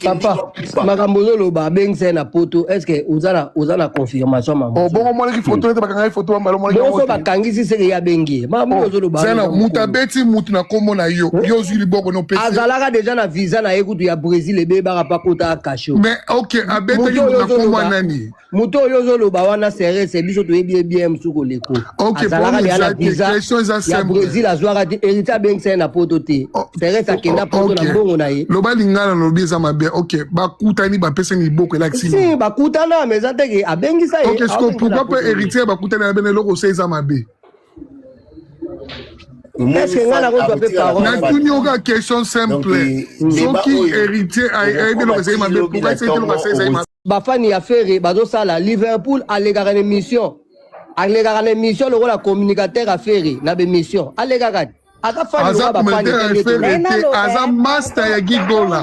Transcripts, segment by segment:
Papa, makambozo loba beng c'est na poto. Est-ce que uzana confirmation maman? Oh bon moi les photo est pas photo mbalo moi. Bon so bakangisi c'est ya bengi. Maman bozo loba. Zana mutabeti mutu na komo na yo. Yo zuli boko no pesi. Azalaka déjà na visa na ekutu ya Brésil et beba pa kota kasho. Mais OK, abeti na komo nani? Muto yozo loba wana serre c'est biso to bien msuko leko. OK, azalaka ya visa. Ya Brésil azwaka hérita beng c'est na poto te. Serre ça kenda poto na bongo na ye. Loba lingala no bieza mabe. OK, bakutani ba pesa ni boko la ksima. Si bakutana mais zateke abengisa ye. OK, pourquoi pas héritier bakutana bene loko seza mabe? Est-ce que ngala ko doit parole? Na tunyoga question simple. Soki héritier a bene loko seza mabe, pourquoi c'est loko seza mabe? Bafani ya ferre bazo sala Liverpool alegaka na mission. Alegaka na mission loko la communicateur a ferre na be mission. Alegaka Aza master ya Gigola.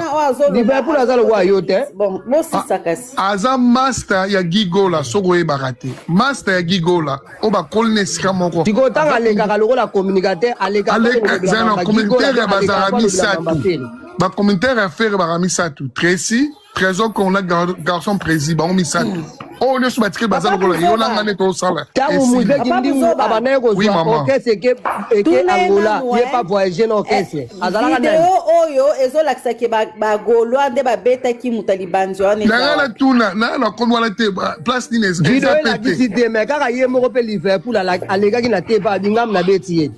Liverpool aza lo wa yote. Bon, moi aussi ça casse. Aza master ya Gigola soko e barate. Master ya Gigola o ba kolne sika moko. Tiko tanga alegaka loko la communicateur alegaka na commentaire ya bazarami satu. Ba commentaire ya faire barami satu. Tracy, trésor qu'on a garçon président ba mi satu. Oh, le soubatri bazar ko la yona ngane to sala. Tango muzeki ndingu abanaye ko zwa okese ke Angola ye pas voyager no okese. Azalaka na vidéo oyo ezolakisa ke ba golo ande ba beta ki mutalibanjo ane. Na tuna na komo la te place Nines. Vidéo la visite mais kaka ye moko pe Liverpool alega ki na te ba bingam na beti ye.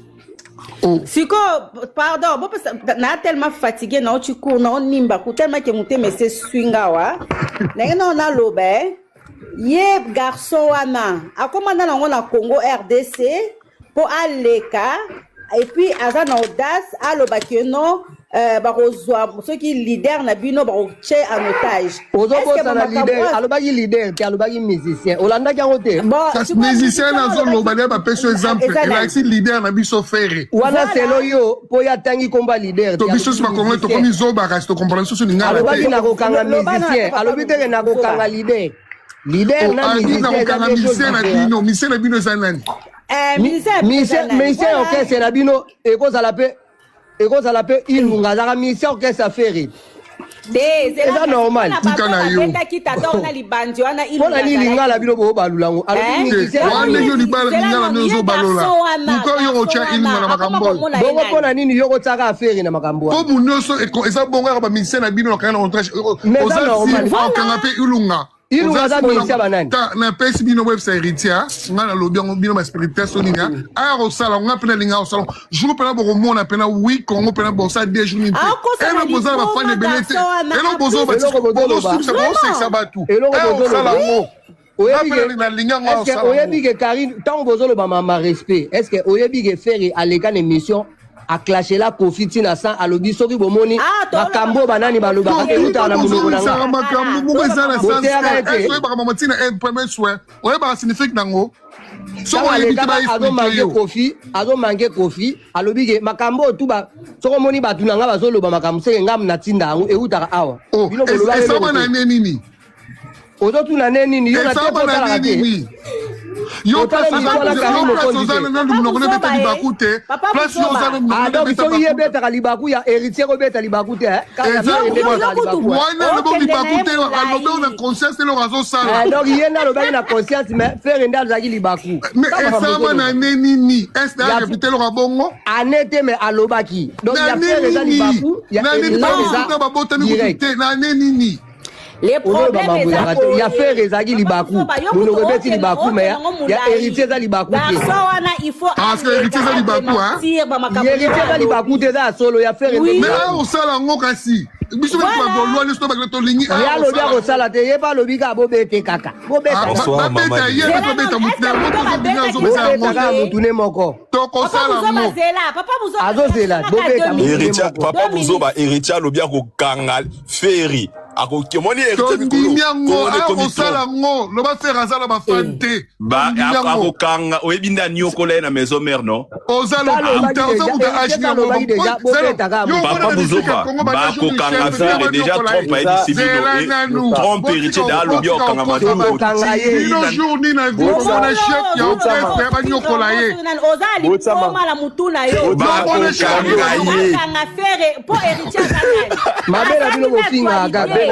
Siko, pardon, bon, na tellement fatigué, na tu cours, na on nimba, tellement que mon thème c'est swingawa. N'a on a l'obé. Ye garçon wana a commandé na Congo RDC pour aleka et puis aza na audace aloba que non barozwa ceux qui leader na bino ba che en otage. Est-ce que na leader aloba ki leader ti aloba ki musicien olanda ki ngote musicien na zo loba ba peso exemple la si leader na biso ferre wana selo yo po ya tangi komba leader to biso ba kongo to komi zo ba reste comprendre so ni ngala aloba ki na ko kanga musicien alobi te na ko kanga leader. Leader na musicien na bino zanani musicien orchestre na bino ekozala pe ilunga zaka musicien orchestre affaire c'est normal tukana yo pona ni lingala bino bo balulango wana yo lingala nyozo balola pourquoi yo ocha ilunga na makambo bongo pona nini yo kotaka affaire na makambo po munyoso eza bongo ba musicien na bino kana contrat oza normal kanga pe ilunga il nous a mis ça banane na pesi bino website héritier ngana lobi ngo bino ma spiritualité sonia a rosala nga pena linga osala jour pena bo mona pena oui Congo pena bo ça deux jours ni et no boza ba fan de belete et no bozo ba c'est ça ba tout et lo bozo la mo oyebi que Karine tant bozo le mama respect est-ce que oyebi que faire à l'école émission a clashé la Kofi na san alobi soki bomoni makambo banani baloba eluta na munoko na makambo mo ezala sans est ba mama tina un premier soin oye ba signifie nango so oyebi ke ba azo manqué Kofi alobi ke makambo tuba soko moni batu nanga bazoloba makambo seke ngam na tinda yango eluta awa bino boloba esa bana nini ozo tuna nini yo na te potala te yo place ozana na munoko ne beta libakute place ozana munoko ne beta libakute libaku ya héritier ko beta libakute wana le bon libakute alobe na conscience le razo sala donc yena lobe na conscience mais faire ndal zaki libaku mais esama na nini est na répéter le rabongo anete mais alobaki donc ya faire za libaku ya na babotami ko na nini les problèmes il y a fait Rezagi Libaku nous nous répétons Libaku mais il y a héritier za Libaku il faut parce que héritier za Libaku hein héritier za Libaku déjà solo il y a fait mais on sala ngokasi biso ba loi le stoba to lingi ya lo bia ko sala te ye ba lo bika bo bete kaka bo beta ba beta ye ba beta mutna mo to zo beta mutune moko to ko sala mo papa buzo azozela bo beta héritier papa buzo ba héritier lo bia ko kangal ferry ako kemoni héritier ko ko sala ngo lo ba faire azala ba fante ba ako kanga oyebinda nyoko na maison mère non ozalo papa buzo ba ko kanga faire déjà trompe et civil trompe héritier da lo bio kanga madu no jour ni na vie na chef ya opé ba nyoko la ye ozali koma la mutuna yo ba ko kanga ye kanga faire po héritier kanani mabela bino bofinga gabe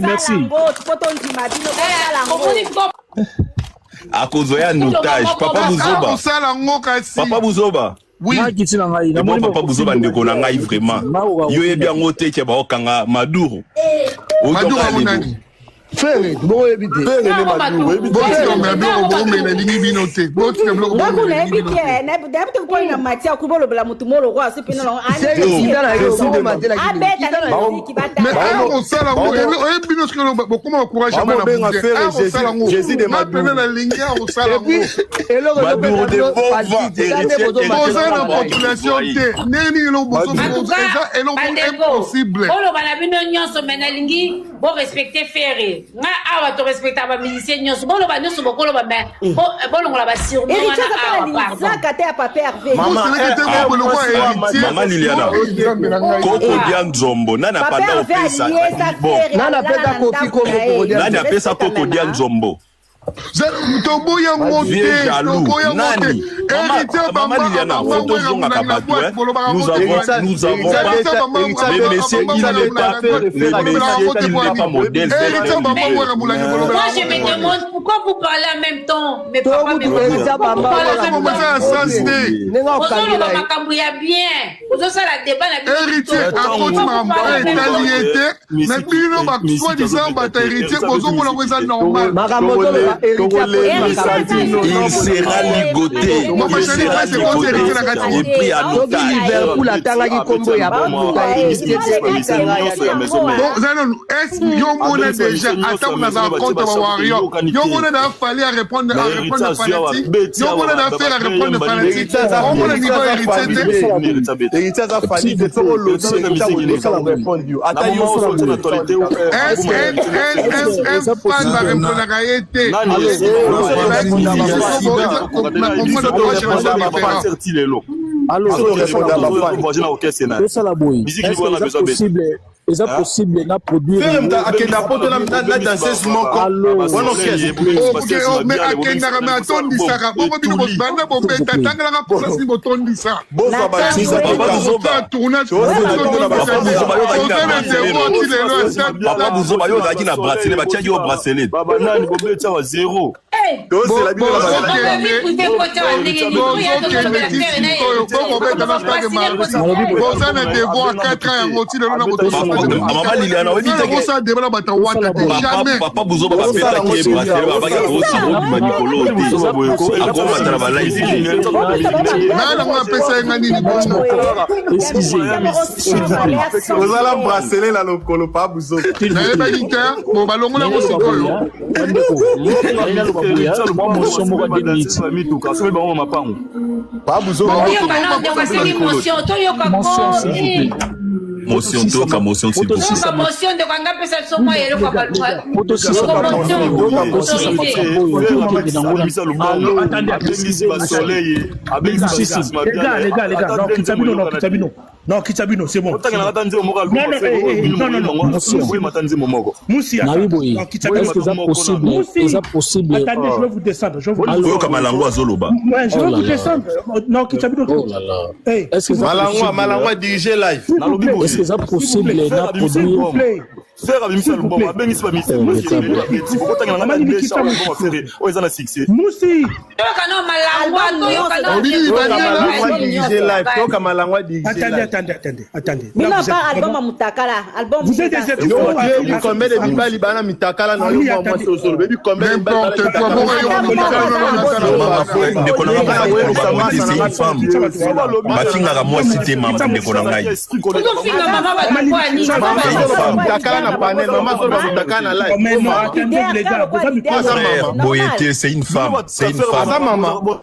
Merci. À cause de notage, Papa Bouzoba. Oui. Bon, Papa Bouzoba ne connaît vraiment. Yo est bien noté que Baokanga Maduro. Frère, bon éviter. nga awa to respecta ba musicien nyonso bolo ba nyonso bokolo ba bolo ngola ba surnom wana Maman Liliana Koko dia Nzombo nana panda opesa bon nana pesa kofi komo nana pesa Koko dia Nzombo Toboya monté, Toboya monté. Héritier Bamba, nous avons les messieurs, il n'est pas modèle. Moi je me demande pourquoi vous parlez en même temps, mais papa me il sera ligoté. Il sera ligoté et pris à l'otage. C'est possible de produire. Maman Liliana, on dit que Papa Bouzoba va faire qui est bracelet, va faire aussi bon manipolo. Excusez. Vous allez bracelet là le pas Bouzoba. Bon ballon là aussi koyo. motion to ka motion s'il vous plaît. Ka motion de kwanga pesa somo yelo kwa balwa. Moto si ça pas les gars, non, Kitabino, c'est bon. Non. Moussi, c'est possible. Attendez, je vais vous descendre. Je vais vous descendre. Non, Kitabino. Est-ce que Malangwa diriger live. Est-ce que c'est possible de produire? Faire avec Michel Bomba, ben c'est pas Michel. Moussi. Attendez. Mais non, pas album à Mutakala. Album. Vous êtes des combien de Bibali Bana Mitakala dans le moment où baby combien de c'est une femme.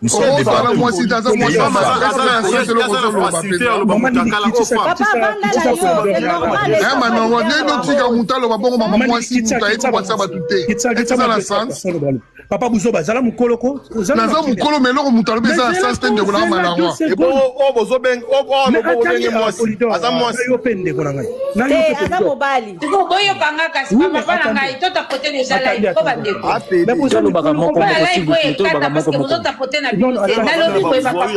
Nous sommes des Papa Bouzoba, zala mukoloko, naza mukolo meloko mutalo beza assistant de kuna malangwa. Et bon bozo ben yo pende kona ngai. Na yo pende mobali. Tuko boyo kanga kasi papa bana ngai tota pote déjà live ko bandeko. Mais bozalo baka moko possible to baka moko. Bozota pote na bibi. Na lobi ko papa.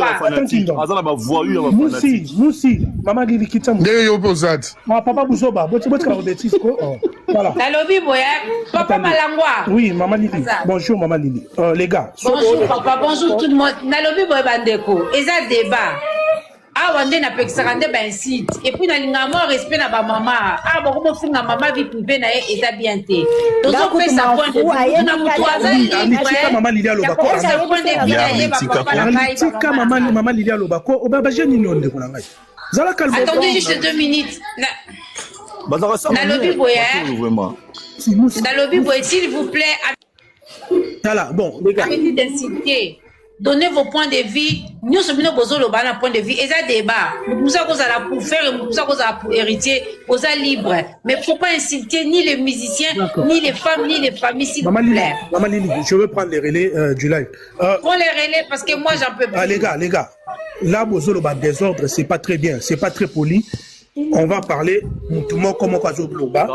Azala ba voix yo Moussi, maman Lili Kitambo. Ndenge yo pozat. Papa Bouzoba, bote ka obetis ko. Voilà. Na lobi boya papa malangwa. Oui, maman Lili. Bonjour maman Lili. Les gars. Bonjour papa, bonjour tout le monde. Nalobi boy bandeko. Eza débat. Ah wande na pekisaka nde incite. Et puis na linga mo respect na ba mama. Ah boko mo finga mama vie privée na ye eza bien te. Tozo pesa point de vue na mutu azali. Maman Lili alobako. Point de vue na ye ba papa na kai. Tika maman Lili alobako. Oba ba jeni nonde ko na ngai. Zala calme. Attendez juste 2 minutes. Nalobi boya. Nalobi boya s'il vous plaît. Voilà, bon, les gars. Arrêtez d'inciter. Donnez vos points de vue. Nous sommes nos besoins de point de vue. Et ça débat. Nous sommes pour faire, nous sommes pour hériter, aux libres. Mais il ne faut pas inciter ni les musiciens, ni les femmes, ni les familles, s'il vous plaît. Maman Lili, je veux prendre les relais du live. Prends les relais parce que moi, j'en peux plus. Les gars. Là, Bozoloba désordre, c'est pas très bien, c'est pas très poli. On va parler tout le monde comme Okazo Globa.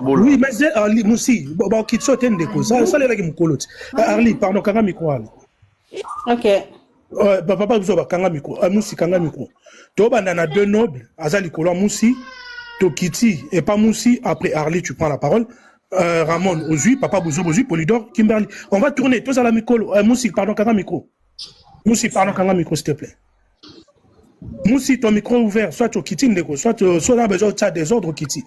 Oui, mais c'est Arli Moussi. Bon, qui saute une déco. Ça, les là qui me collent. Arli, pardon, Kanga micro. Ok. Papa Bouzoba, Kanga micro. Moussi, Kanga micro. Toba nana deux nobles. Azali Kolo Moussi. Tokiti et pas Moussi. Après Arli, tu prends la parole. Ramon Ozui, Papa Bouzoba Ozui, Polydor, Kimberly. On va tourner tous à la micro. Moussi, pardon, Kanga micro. Moussi, pardon, Kanga micro, s'il te plaît. Moussi, ton micro ouvert, soit au Kitty, soit dans besoin de des ordres Kitty.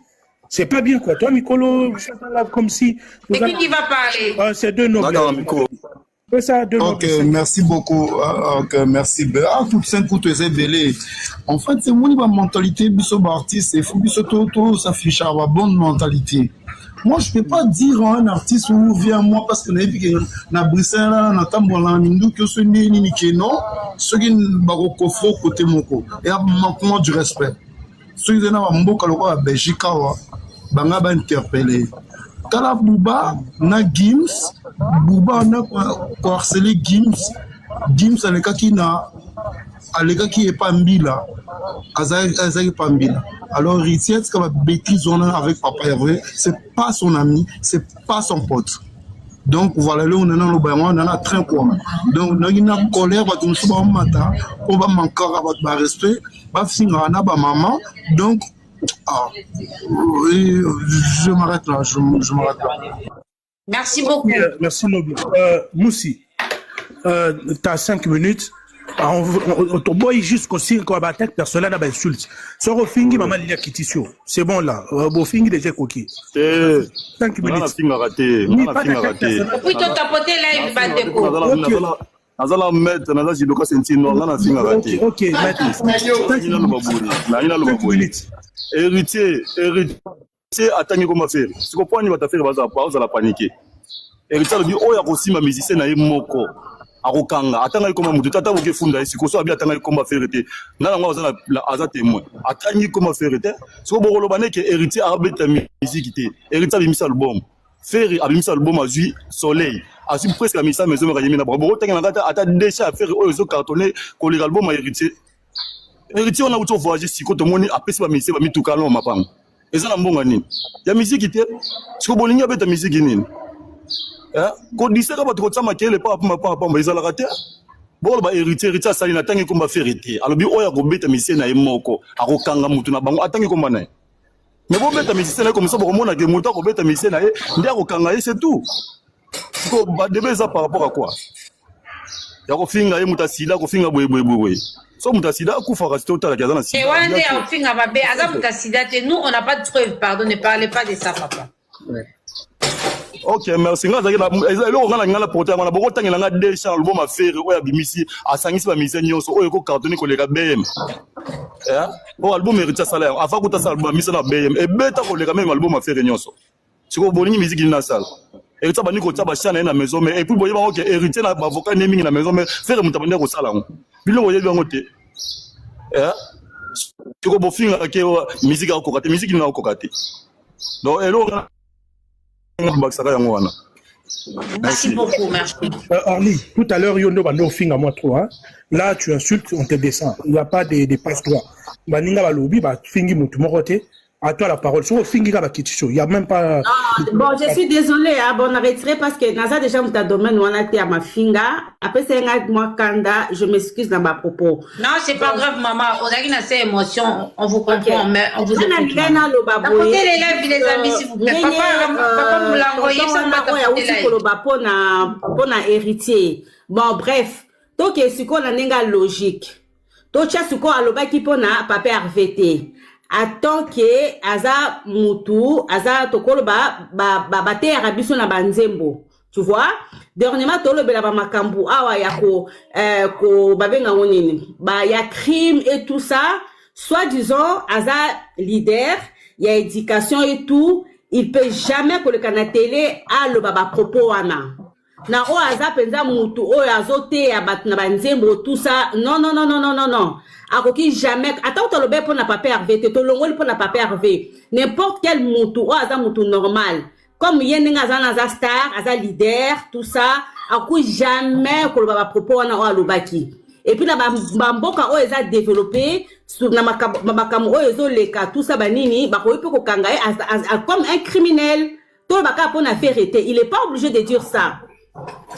C'est pas bien quoi. Toi, Mikolo, comme si. Et qui va parler? C'est deux nobles. Ok, merci beaucoup. Ok, merci. Ah, tout ça, tout est belé. En fait, c'est mon mentalité, biso artiste, il faut biso tout s'afficher à la bonne mentalité. Moi, je ne peux pas dire à un artiste où vient moi parce que na Bruxelles, na Tambola, Mindou, que ce n'est ni non, ce qui est faux côté moko. Et à manquement du respect. Ceux qui sont mboka loko à Belgique, banga ba interpellé. Kala Bouba, na Gims, Bouba na harcelé Gims à l'état qui n'a, à l'état qui est pas mbila, Azaï pas mbila. Alors, Ritiet, c'est comme une bêtise avec Papa Hervé, c'est pas son ami, c'est pas son pote. Donc, voilà, là, on a un train quoi. Donc, on a une colère, on va manquer à respect, on va finir à maman. Donc, je m'arrête là, je m'arrête là. Merci beaucoup. Merci, Noble. Moussi, tu as 5 minutes. On boit jusqu'au 5 à battre personnel à insulte. Sur au fingi maman Lilia Kitissio. C'est bon là. Au fingi déjà coquille. 5 minutes. On a raté. Puis tu tapoté là une bande de coups. Azala mettre na zaji doka sentino na finga raté. OK, maître. 5 minutes. Héritier atangi comme faire. Ce qu'on point ni va ta faire baza la paniquer. Héritier dit oh ya kosima musicien na ye moko. akokanga atanga ikoma mutu tata boke funda sikoso abi atanga ikoma ferete nana ngwa bazana aza témoin atanga ikoma ferete siko bokolo baneke héritier abeta musique te héritier abimisa album Ferry abimisa album azui soleil asi presque la misa maison makanyemi na boko tanga ngata ata déjà Ferry oyo zo cartonné ko le album héritier on a auto voyager siko to moni apesi ba musique ba mituka lo mapango eza na mbonga nini ya musique te siko bolingi abeta musique nini ko disaka bato ko tsama kele pa ezala kate bolo ba héritier asali na tangi komba ferité alobi oya ko beta musique na yemoko akokanga mutu na bango atangi komba na mais bo beta musique na comme ça bo mona ke mutu ko beta musique na ye ndi akokanga ye c'est tout ko ba debeza par rapport à quoi ya ko finga ye muta sida ko finga boye so muta sida akufa ka tota la kazana sida et wande ya finga babe aza muta sida te nous on n'a pas de preuve pardon ne parlez pas de ça papa Ok, merci. Nga zaki na elo nga ngala porter ngala boko tangela nga déjà album affaire oya bimisi asangisi ba mise nyonso oyo ko cartonné ko leka BM. O album héritier salaire afa kuta sa album mise na BM e beta ko leka même album affaire nyonso. Siko bolingi musique na salle. Héritier bani ko taba chana na maison mais et puis boye ba ok héritier na ba avocat naming na maison mais faire mutabande ko sala ngo. Bilo boye bango te. Siko bo finga ke musique ko kate musique na ko kate. Donc elo Merci beaucoup, merci. Arlie, tout à l'heure, Yondo Bando Fing à moi trop. Là, tu insultes, on te descend. Il n'y a pas de passe-droit. Baninga Balobi, Fingi Moutumorote. À toi la parole. Sur Fingi Bakiticho, il n'y a même pas. Bon, je suis désolée, bon, on a retiré parce que Naza déjà mon domaine, on a été à ma finga. Après, c'est un mois Kanda, je m'excuse dans ma propos. Non, c'est pas grave, maman. On a une assez émotion, on vous comprend, mais on vous écoute. Tapotez les lèvres, les amis, s'il vous plaît. Papa, vous l'envoyez, ça m'a tapotez les lèvres. Pour un héritier. Bon, bref. Donc, c'est qu'on a une logique. Donc, c'est qu'on a le bac qui pour un papier RVT. Attends que aza mutu aza tokolo ba te arabiso na banzembo tu vois dernièrement tolo bela ba makambu awa ya ko babenga ngonini ba ya crime et tout ça soi-disant aza leader ya éducation et tout il peut jamais que le canal télé a le baba propos wana na o aza penza mutu o azote ya bat na banzembo tout ça non akoki jamais attends to lobe pour na papier RV to longoli pour na papier RV n'importe quel mutu o aza mutu normal comme yenga aza star aza leader tout ça akoki jamais ko baba propos wana o alobaki et puis na bamboka o eza développé sur na makamo o ezo leka tout ça banini bakoyi pe ko kanga comme un criminel to baka pour na faire été il est pas obligé de dire ça.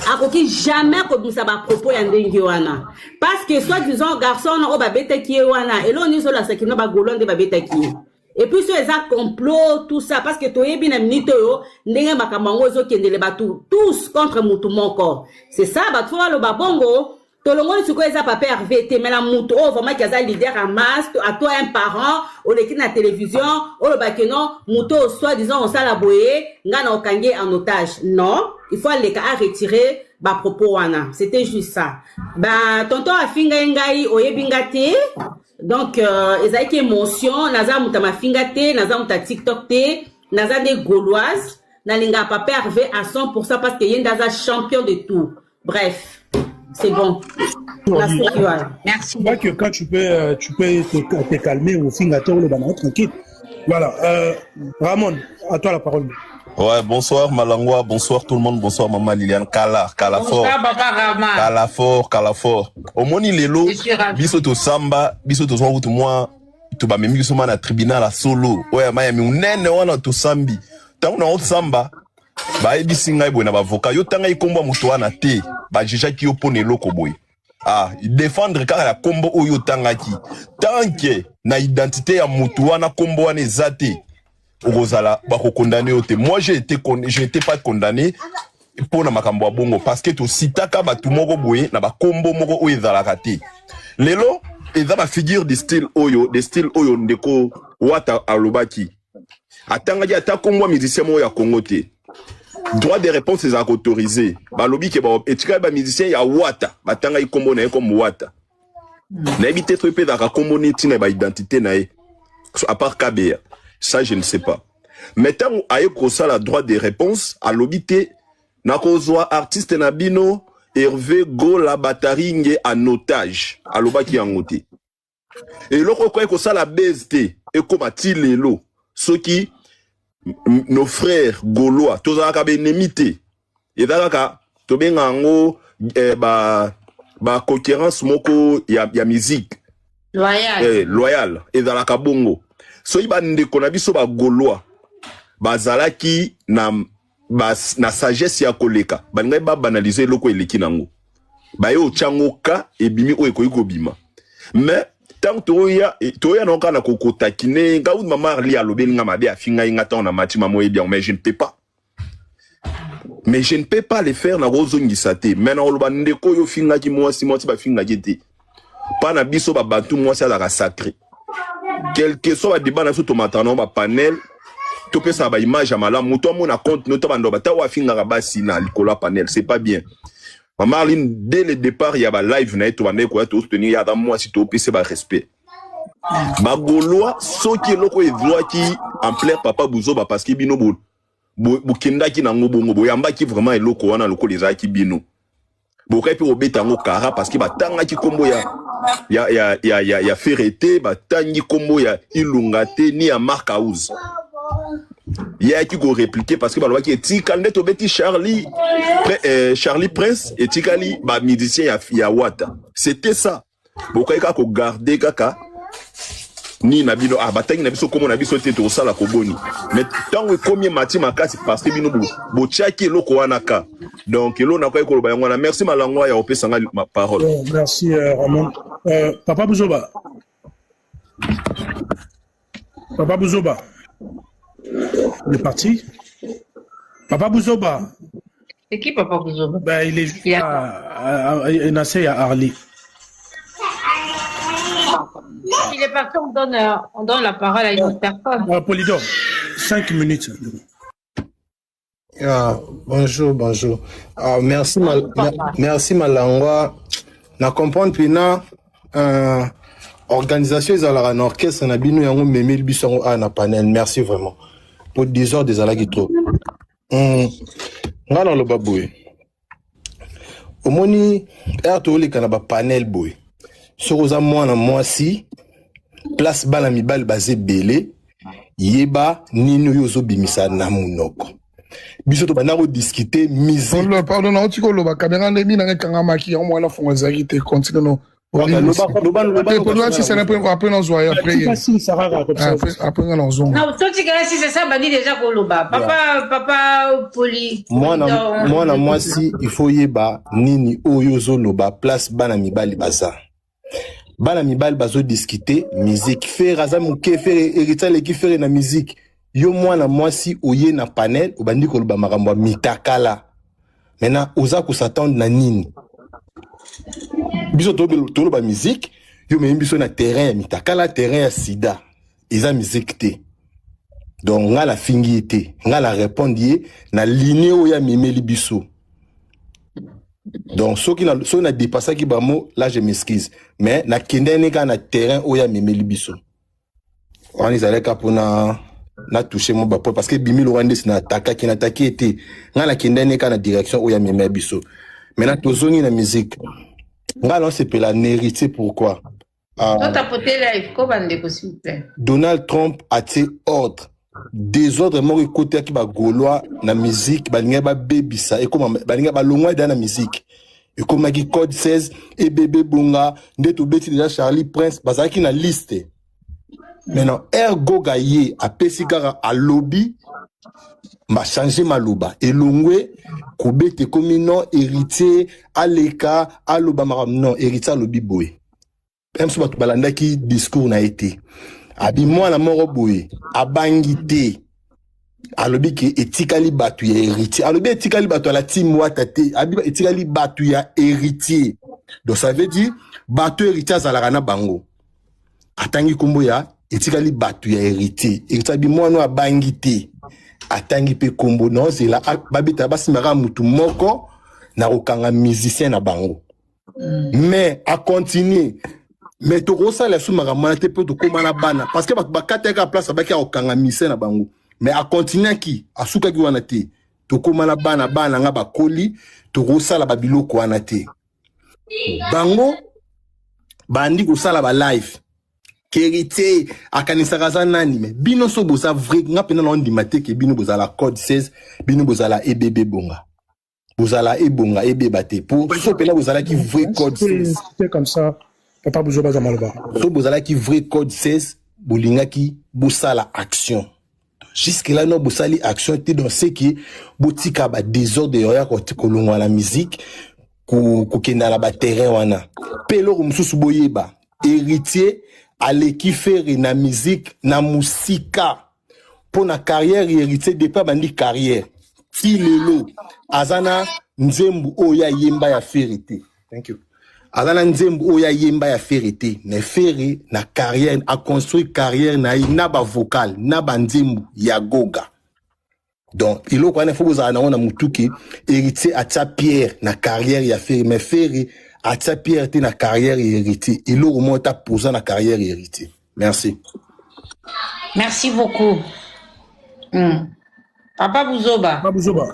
Akoki jamais comme ça va propos ya ndenge wana parce que soit disant garçon o ba beta ki wana et l'on iso la sakino ba golonde ba beta ki et puis so eza complot tout ça parce que toyebi na minute yo ndenge makamango zo kendele batu tous contre mutu moko c'est ça ba toi lo ba bongo to longo siko eza papier RVT mais la mutu o vraiment qui a leader en masse à toi un parent au leki na télévision o lo ba que non mutu soit disant on sala boye ngana okange en otage non. Il faut les cas à retirer ba propos wana. C'était juste ça. Bah tonton afinga ngai oyebingate. Donc ezaki émotion, naza mutama fingate, naza muta TikTok te, naza des gauloises, na linga papa Hervé à 100% parce que yendaza champion de tout. Bref, c'est bon. Merci. Merci. Pas que quand tu peux te calmer au fingate ou le banane tranquille. Voilà. Ramon, à toi la parole. Ouais, bonsoir Malangwa, bonsoir tout le monde, bonsoir Maman Liliane, Kala fort. Kala fort. Au moni lelo, biso to samba, biso to zwa wutu moi, to ba memi biso na tribunal a solo. Ouais, maya mi unene wana to sambi. Tangu na ot samba, ba ebisi ngai boy na ba avocat yo tanga ikomba mutu wana te, ba jija ki yo pone loko boy. Ah, défendre kaka la kombo oyo tanga ki. Tanke na identité ya mutu wana kombo wana ezate. Rosala bako condamné ote. Moi j'ai été pas condamné pour na makambo ya bongo parce que to sitaka batu moko boye na ba kombo moko oyo ezalaka te. Lelo eza ba figure de style oyo ndeko wata alobaki. Atanga ata kombo musicien mo ya Congo te. Droit de réponse est autorisé. Ba lobi ke ba etika ba musicien ya wata batanga ikombo na comme wata. Na ebite trope da kombo neti na ba identité na e. À part KBA. Ça, je ne sais pas. Mais tant qu'on a eu la droit de réponse, à l'obité, n'a qu'au artiste nabino, Hervé Gola Bataringue en otage. Alobaki yangote. Et loko quoi que ça la BST et comme lelo ceux qui nos frères gaulois tous à bénémité et d'aka to bengango ba concurrence moko ya musique loyal et dans la kabongo so iba ndeko na biso ba gaulois bazalaki na sagesse ya koleka balinga ba banaliser loko eleki nango ba yo changoka e bimi o ekoyiko bima mais tant toya noka na kokota kine nga ou mama li alobe nga mabe afinga inga ta na mati mamo e bien mais je ne peux pas les faire na rozo ngisate maintenant oloba ndeko yo finga ki moi si moi ba finga jete pa na biso ba bantu moi ça la sacré quelque soit débat na soto matano ba panel to pesa ba image amala muto mo na compte noto bando ba ta wa finga ba sina likola panel c'est pas bien. Maman Arline, dès le départ, il y a un live, il y a un mois, si tu as un respect. Bagolois, ceux qui sont en plein papa Bouzo, parce qu'il y a un Bukenda qui n'a pas de Boyamba qui vraiment est loco, on a loco les qui bino. Bokai peut obéir en Okara parce qu'il y a tanga qui combo ya ferrete, tangi combo ya ilungate ni à Mark House. Il y a qui go répliquer parce que bah qui est Tikal to beti Charlie Prince et Tikali ba musicien ya Wata. C'était ça. Bokai ka ko garder kaka ni na bino abatangi na biso comme na biso te to sala ko boni. Mais tant que combien mati makasi parce que bino bo chaki loko wanaka. Donc elo na ko ko ba ngwana merci malangwa ya opesa nga ma parole. Merci Ramon. Papa Bouzoba. Il est parti. Papa Bouzoba. C'est qui Papa Bouzoba? Ben, il est juste à Arlie. Il est parti, on donne la parole à une autre personne. Polydor, 5 minutes. Bonjour. Merci Malangwa. Na comprendre pina organisation ezalaka na orchestre na bino yango memeli biso na panel. Merci vraiment. Pour 10 heures des alaki trop. Nga na loba boy. Omoni erto leka na ba panel boy. Sokoza mwana mwasi place bala mibali bazé belé yeba nino yozo bimisa na munoko. Biso to bana ko discuter musique. Pardon, na otiko loba caméra ndemi na kanga maki on mwana fonga zakite continue no. Loba si c'est un peu après dans zoya après. Si ça rara comme ça. Après dans zone. Non, toi tu si c'est ça bani déjà ko loba. Papa Poli. Mwana mwasi il faut yeba nini oyozo loba place bana mibali baza. Bana mibali bazo discuter musique faire azamuke faire héritage qui faire na musique. Yo mwana mwasi oye na panel obandi ko loba makambo mitakala. Maintenant oza ko s'attendre na nini? Biso tolo ba musique yo me biso na terrain ya mitakala terrain ya sida eza musique te donc nga la fingi te nga la répondre na ligne o ya memeli biso donc so na dépasser ki ba mot là je m'excuse mais na kendene ka na terrain o ya memeli biso on les allait kapona na toucher mon ba parce que bimi lo rende na attaque ki na attaquer était nga la kendene ka na direction o ya memeli biso maintenant tozongi na musique nga non c'est pas la héritier pourquoi Donald Trump a été ordre désordre mo côté qui ba gaulois na musique balinga ba bebisa et comme balinga ba longwa dans la musique et comme qui code 16 et bébé bunga ndeto beti déjà Charlie Prince bazaki na liste maintenant ergo gaye a pesikara a lobby m'a changé ma loba et longwe kobete comme non héritier aleka aloba non héritier lobby boy même si tu balanda qui discours n'a été abi moi na moro boy abangité alobi ki etikali batu ya héritier alobi etikali batu la team watate abi etikali batu ya héritier donc ça veut dire batu héritier zalaka na bango atangi kombo ya etikali batu ya héritier héritier abi moi no abangité atangi pe kombo non c'est là babita basimaka mutu moko na kokanga musicien na bango mais à continuer mais to rosa la suma ramana te pe to komana bana parce que bakata ka place baki a okanga musicien na bango mais à continuer qui asuka ki wana te tokomana bana nga bakoli tokosala babiloko wana te bango bandi kosala ba live Héritier akanisaka za nani me bino so boza vrai nga pena na ondima te ke bino bozala code 16 bino bozala ebebe bonga bozala ebonga ebeba te pour so pena bozala ki vrai code 16 c'est comme ça papa Buzoba za maloba so bozala ki vrai code 16 bolinga ki bosala action jusque là non bosali action te dans ce qui botika ba désordre ya ko kolongwa la musique ko kenda la ba terrain wana pelo mususu boyeba héritier aleki faire na musique na musika pour na carrière héritier depuis bandi carrière ti lelo azana nzembu oya yemba ya ferité thank you azana nzembu oya yemba ya ferité na feré na carrière a construire carrière na ba vocal na ba nzembu ya goga donc il faut qu'on faut za na mutuki héritier atia pierre na carrière ya feré mais feré atia pierre te na carrière héritier il faut au ta poser na carrière héritier merci beaucoup Papa Buzoba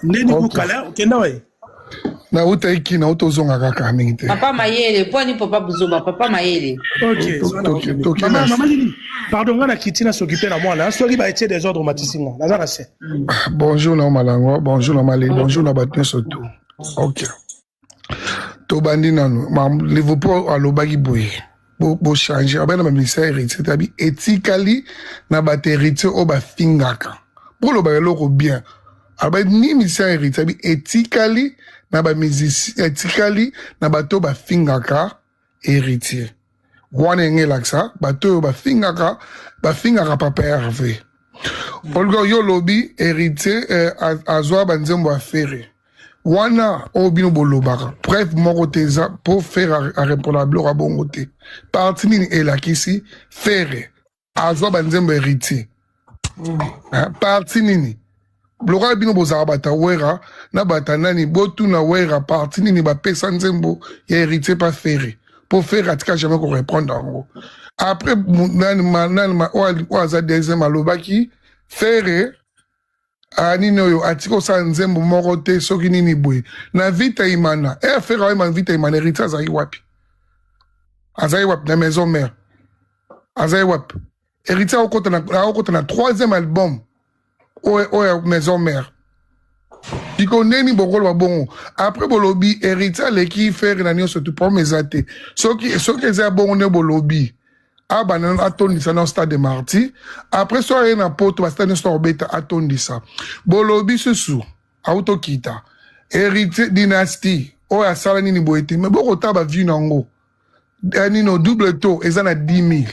ndeni kukala kenda we na utaiki na utozonga kaka mingi te Papa Mayele poni Papa Buzoba Papa Mayele OK maman Lili pardon ngana kitina s'occuper na moi là soki ba etie des ordres matisinga nazana se bonjour na malango bonjour na Malé bonjour na batne surtout OK to bandi nanu ma Liverpool alobaki boye bo changer abana ma ministère héritier tabi ethically na ba héritier o ba fingaka pour le baloko bien aba ni ministère héritier tabi ethically na ba musicien ethically na bato ba fingaka héritier wana ngelaksa bato ba fingaka papa Hervé Olga yo lobby héritier azwa banzembo affaire wana obino bolobaka bref moko teza pour faire à répondre à blora bongote parti nini elakisi faire azwa banzembo héritier parti nini blora bino bozaka bata wera na bata nani botu na wera parti nini ba pesa nzembo ya héritier pas faire pour faire atika jamais ko répondre en gros après nani oaza deuxième alobaki faire anino yo atiko sa nzembo moko te soki nini boye na vita imana faire wa vita imana héritier azai wapi na maison mère azai wapi héritier okota na troisième album o maison mère Diko neni bokolo bongo après bolobi héritier leki faire na nyo surtout pour mesate soki za bongo ne bolobi abanan atondisa na stade de marty après soirée na poto ba stade store beta atondisa bolobi susu autokita héritier dynastie o ya sala nini boete mais boko taba vu nango nino double taux ezana 10 000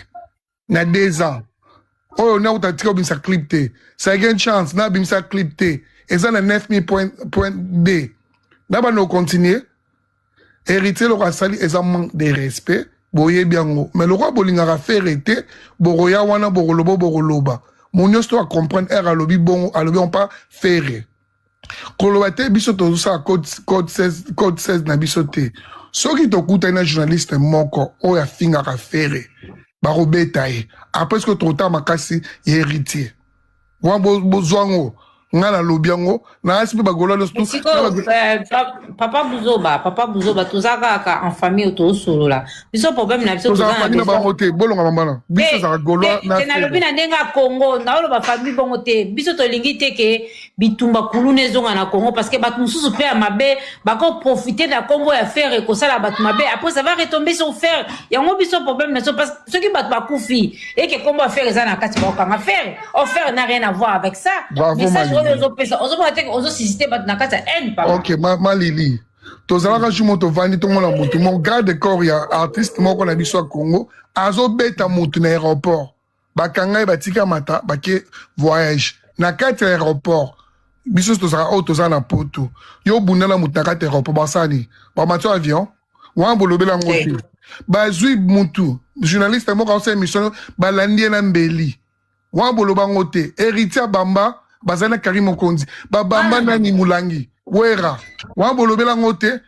na 2 ans o na utatika binsa clip te second chance na binsa clip te ezana 9000.d d'abord no continuer héritier le rasali ezan manque de respect boye biango mais le roi bolingara faire été boroya wana boroloba monyo sto a comprendre era lobi bon alobi on pas faire kolobate biso to sa code 16 na biso te soki to kuta na journaliste moko o ya finga ka faire ba robeta e après ce que trop tard makasi héritier wa bozwango ngana lobiango na asipe bagolo no sto Papa Buzoba tozaka ka en famille to solo la biso problème na biso tozaka na bangote bolonga mambana biso za golo na na lobi na ndenga Congo na lo ba famille bongote biso to lingi te ke bitumba kulune zonga na Congo parce que batu mususu pe mabe bako profiter de la Congo ya faire ko sala batu mabe après ça va retomber sur faire yango biso problème na so parce que ceux qui batu bakufi et que Congo faire ça na kati ba ka faire offert n'a rien à voir avec ça mais ça OK, Malili. Tozalaka jumoto vandi tongo la mutu mon garde corps ya artiste moko na biso Congo azo beta mutu na aéroport bakanga batika mata bake voyage na kati aéroport biso tozala na poto yo bundala mutu na kati aéroport basani ba matio avion wa bolobela ngoti bazui mutu journaliste moko au émission balandi na mbeli wa boloba ngote héritier bamba bazana Karim Okonzi babamba nani mulangi wera wa bolobela ngote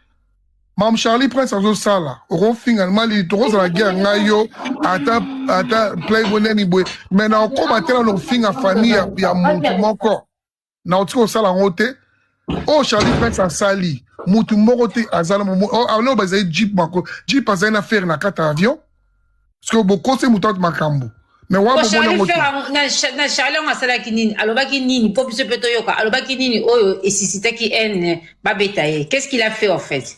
mam Charlie Prince azo sala ro finalement li tozo la guerre ngayo ata play boneni boy mais na ko batela no finga famille ya muntu moko na otiko sala ngote Oh, Charlie Prince a sali. Moutou morote azala momo. Oh, alors bazay Jeep mako. Jeep azay na faire na 4 avions. Parce que beaucoup c'est moutot makambo. Mais wa bon Charlie na Charlie on asala kinini. Alobaki nini pour se peto yoka. Alobaki nini oyo et si c'était qui en babetaye. Qu'est-ce qu'il a fait en fait?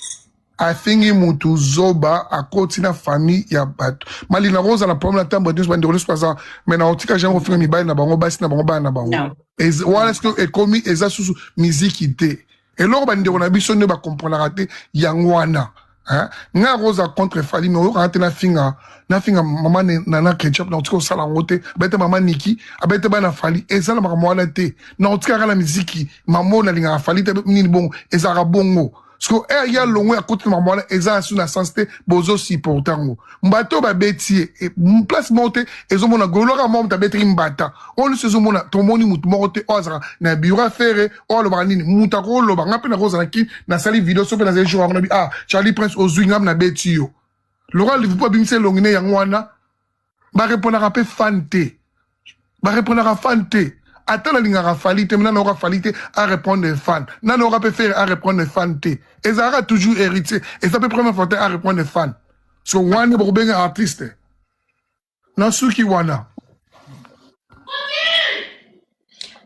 Afingi mutu zoba a continue famille ya bato. Mali na rosa na problème la tambo de bande de ça. Mais na otika jango fingi mi bail na bango basi na bango ba na bango. Et voilà ce que est commis eza sous musique ité. Et lors bande on a biso ne ba comprendre raté yangwana. Hein? Nga rosa contre fali mais on raté na finga maman nana ketchup na otika sala ngote bete maman Niki abete ba na fali eza na makamwana te. Na otika la musique maman na linga fali te nini bon eza rabongo. Parce que il y a long à côté de ma moelle et ça sur la sensité bozo si pourtant mbato ba betier et place monte et zo mona golora mom ta betri mbata on le se mona to moni mutu mote ozra na biura faire o lo banini muta ko lo ba ngape na rosa na ki na sali vidéo so pe na ze jour na bi Charlie Prince ozwingam na betio Laurent le pas bimse longine yangwana ba répondre à pe fante ba répondre à fante. Attends la ligne à falité, maintenant on aura falité à répondre des fans. Non, on aura pu faire à répondre des fans. Et ça aura toujours hérité. Et ça peut prendre fois à répondre des fans. So, one est pour bien artiste. Non, ceux qui wana.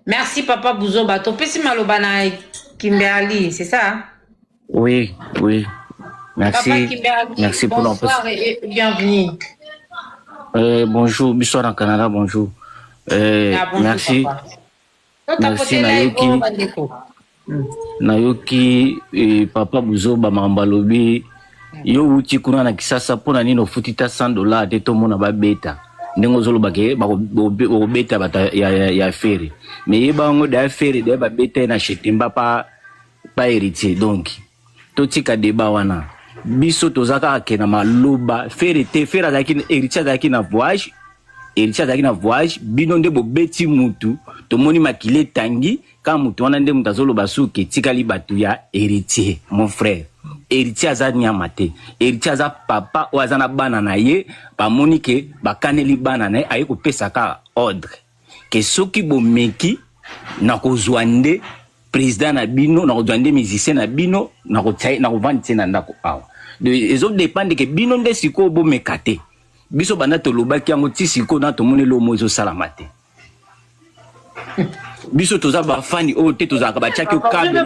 Merci, Papa Bouzo Bato. Pessi Malobana Kimberly, c'est ça? Oui, oui. Merci. Papa Kimberly, merci pour bonsoir et bienvenue. Bonjour, bonsoir en Canada, bonjour. Bonjour, merci. Papa. Merci Nayoki Papa Bouzo Bamambalobi yo uti kuna na kisasa pona nino futita $100 te to mona ba beta ndengo zolo bake ba beta bata ya fere mais yeba ngo da fere de ba beta na chetemba pa héritier donc to tika débat wana biso tozaka ke na maloba fere te fere za kin héritier za kin na voyage héritier za kin na voyage bino nde bo beti mutu to moni makile tangi ka mutu wana nde mutazolo basuke tika li batu ya héritier mon frère héritier aza nyamate héritier aza papa o azana bana na ye ba monike ba kaneli bana na ye aye ko pesa ka ordre ke soki bo meki na ko zwande président na bino na ko zwande musicien na bino na ko tsai na ko vandi na ndako awa de ezo dépendre ke bino nde siko bo mekate biso bana to lobaki yango ti siko na to monelo mozo salamate biso toza ba fani o te toza ka ba chaki kambe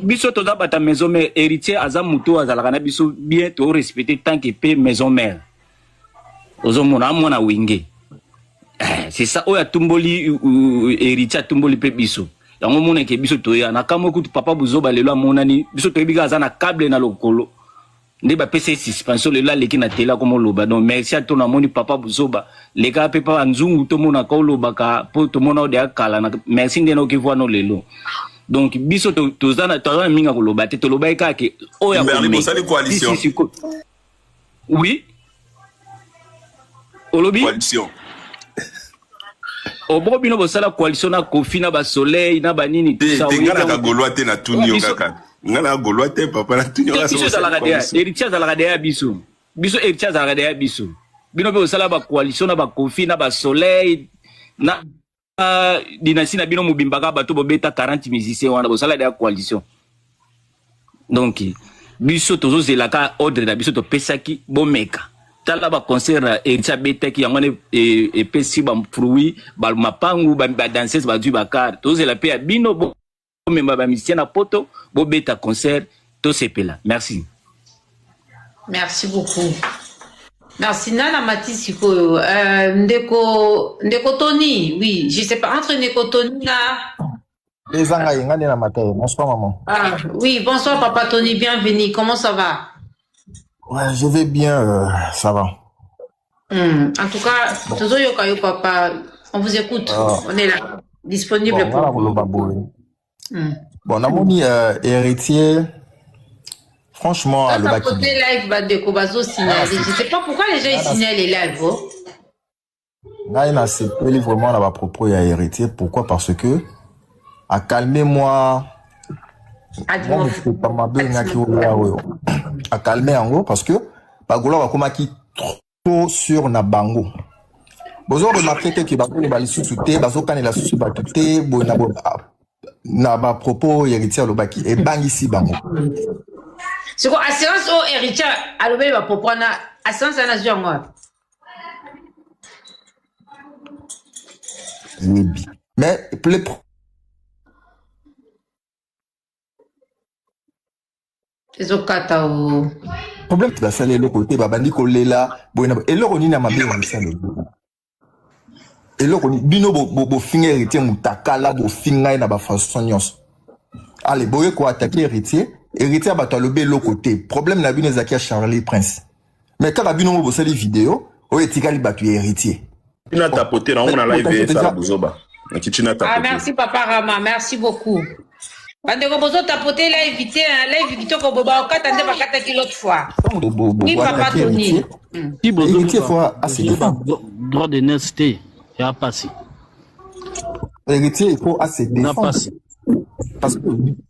biso toza bata maison mère héritier aza muto azalaka na biso bien to respecter tant que pe maison mère ozo mona mona winge c'est ça oya tumboli héritier tumboli pe biso yango mona ke biso to ya na kamo ku papa Bouzo balelo amonani biso to bika aza na câble na lokolo ndi ba pese suspension le la leki na tela comme loba donc merci à ton amoni papa Bouzoba les gars pepa nzungu to mona ko loba ka po to mona de akala na merci ndeno ki voix no lelo donc biso to zana to na minga ko loba te to loba ka ke o ya coalition oui olobi coalition o bo bino bo sala coalition na Kofi na ba Soleil na ba nini tout ça ngana ka goloate na tunio kaka ngana goloate papa na tunio la so sala gadea héritier sala gadea biso héritier sala gadea biso bino be sala ba coalition na ba Kofi na ba Soleil na dynastie na bino mubimbaka bato bo beta 40 musiciens wana bo sala de coalition donc biso tozo zelaka ordre na biso to pesaki bo meka tala ba concert héritier beta ki yangone e pesi ba fruit ba mapangu ba danseuse ba du bakar tozo la pe bino bo memba ba musicien na poto bo beta concert to sepela merci beaucoup. Merci Nana Matisse ko ndeko Tony oui je sais pas entre ndeko Tony là les anga ngani na matin bonsoir maman. Oui bonsoir papa Tony bienvenue comment ça va? Ouais je vais bien ça va. En tout cas tozo yoka yo papa on vous écoute on est là disponible pour vous. Bon namoni héritier franchement à le côté live va de Kobazo signaler je sais pas pourquoi les gens signalent les lives Naina c'est vraiment là propos à héritier pourquoi parce que à calmer-moi à calmer en gros parce que Bagola va comme qui trop sur na bango Bozo remarqué que bakone ba lisusu te bazo kanela susu ba te bona na ba propos héritier lobaki e bangisi bango. C'est quoi assurance au héritier alobe ba propos na assurance na zongo. Mais les problème tu vas saler le côté babandi kolela boina eloko ni na mabe on ça le eloko ni bino bo finga héritier mutakala bo finga na ba façon nyos allez boye ko attaquer héritier ba to le belo côté problème na bino zakia Charlie Prince mais quand bino bo sali vidéo o etikali batu héritier ina tapoter on a live ça Buzoba. Ah, merci Papa Rama, merci beaucoup. Bande ko bozo tapoter la éviter ko boba o katande ba kataki l'autre fois. Ni Papa Tony. Si bozo héritier fois assez droit de naissance et a passé. Héritier il faut assez défendre. Parce que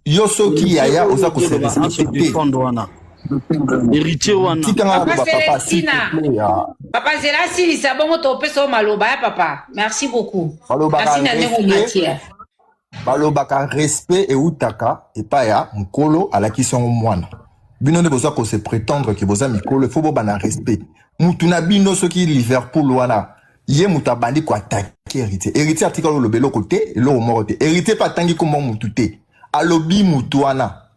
yoso ki yaya oza ko se respecter. Héritier wana. Papa Zela si ça bon to peso maloba papa. Merci beaucoup. Merci na ndeko matière. Balobaka respect et utaka et pas ya mkolo à la question mwana. Bino ne besoin ko se prétendre que boza mikolo faut bana respect. Mutu na bino soki Liverpool wana. Ye muta bandi ko attaquer héritier. Héritier article le belo côté et lo morote. Héritier pas tangi comment mutu te. Alobi mutu wana.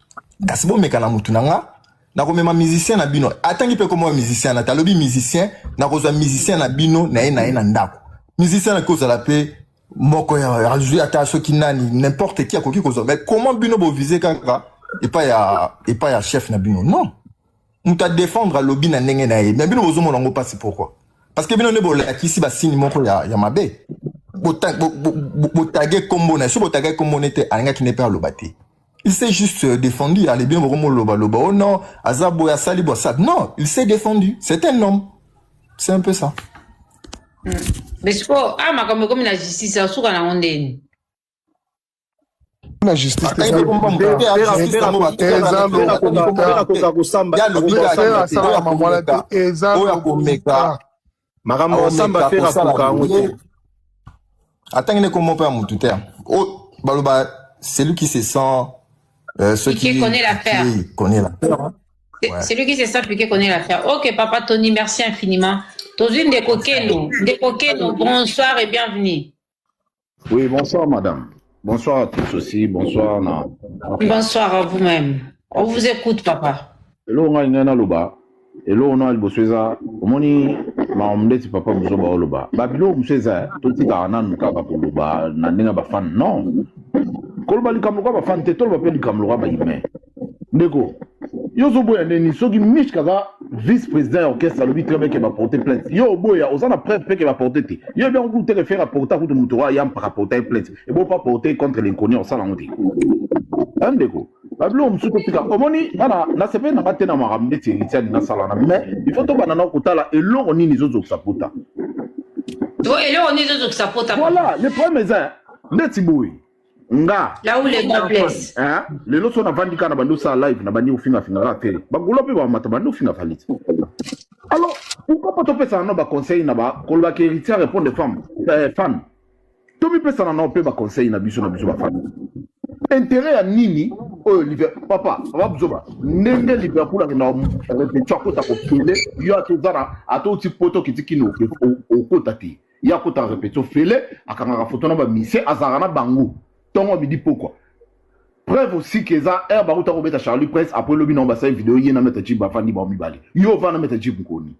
Kasi bo mekana mutu nanga. Na komema musicien na bino atangi pe comme musicien na talobi musicien na koza musicien na bino na na ndako musicien na koza la pe moko ya jouer ata soki nani n'importe qui akoki koza mais comment bino bo viser kaka et pas ya chef na bino non muta défendre lobby na ndenge na ye mais bino bozo monango pas c'est pourquoi parce que bino ne bo la kisi ba signe moko ya mabe bo taguer combo na so bo taguer combo nete anga ki ne pas lobati. Il s'est juste défendu. Il allait bien vraiment loba. Oh non, Azabo ya sali bossad. Non, il s'est défendu. C'est un homme. C'est un peu ça. Mais c'est pas ma comme la justice ça sous na ondeni. La justice. C'est lui qui se sent qui connaît l'affaire. C'est lui qui se sent qui connaît l'affaire. Ok, Papa Tony, merci infiniment. Tozune de Kokeno, bonsoir et bienvenue. Oui, bonsoir madame. Bonsoir à tous aussi. Bonsoir. Bonsoir à vous-même. On vous écoute, papa. Hello, on a une loba. Hello, on a le bossueza. Omoni, ma omdeti papa Buzoba loba. Babilo mseza, toti kana nuka papa loba, na ninga ba fan non. Kolba likamluka ba fan te tolba pe likamluka ba yime. Ndeko. Yozo boya neni soki mich kaza vice-président orchestre lobi très bien que va porter plainte. Yo boya osana preuve pe que va porter te. Yo bien ku te faire rapporter ku de mutora yam par rapporter plainte. Et bon pas porter contre l'inconnu osala ngoti. Ndeko. Babilo msuko pika omoni na sepe na matena maramde ti itiani na sala na mais il faut to banana kutala elongo nini zozo kusapota. Do elongo nini zozo kusapota. Voilà, le problème est ndeti boy. Nga là où les gars blessent les lots sont avandika na bando sa live na bandi ofinga finga la télé bagulo pe ba mata bando ofinga falit alors pourquoi pas topé ça no ba conseil na ba kolba ke héritier répondre femme fan to mi pesa na no pe ba conseil na biso ba fan intérêt à nini oh papa va Buzoba ndenge Liverpool na répéter ko ta ko fele yo atozara atoti poto kitikino o kota ti ya ko ta répéter fele akanga photo na ba mise azara na bango. On me dit pourquoi. Preuve aussi que ça, air baruta robeta Charlie Prince après le bilan basse vidéo yena mettre chip ba fani ba mi bali. Yo va na mettre chip koni.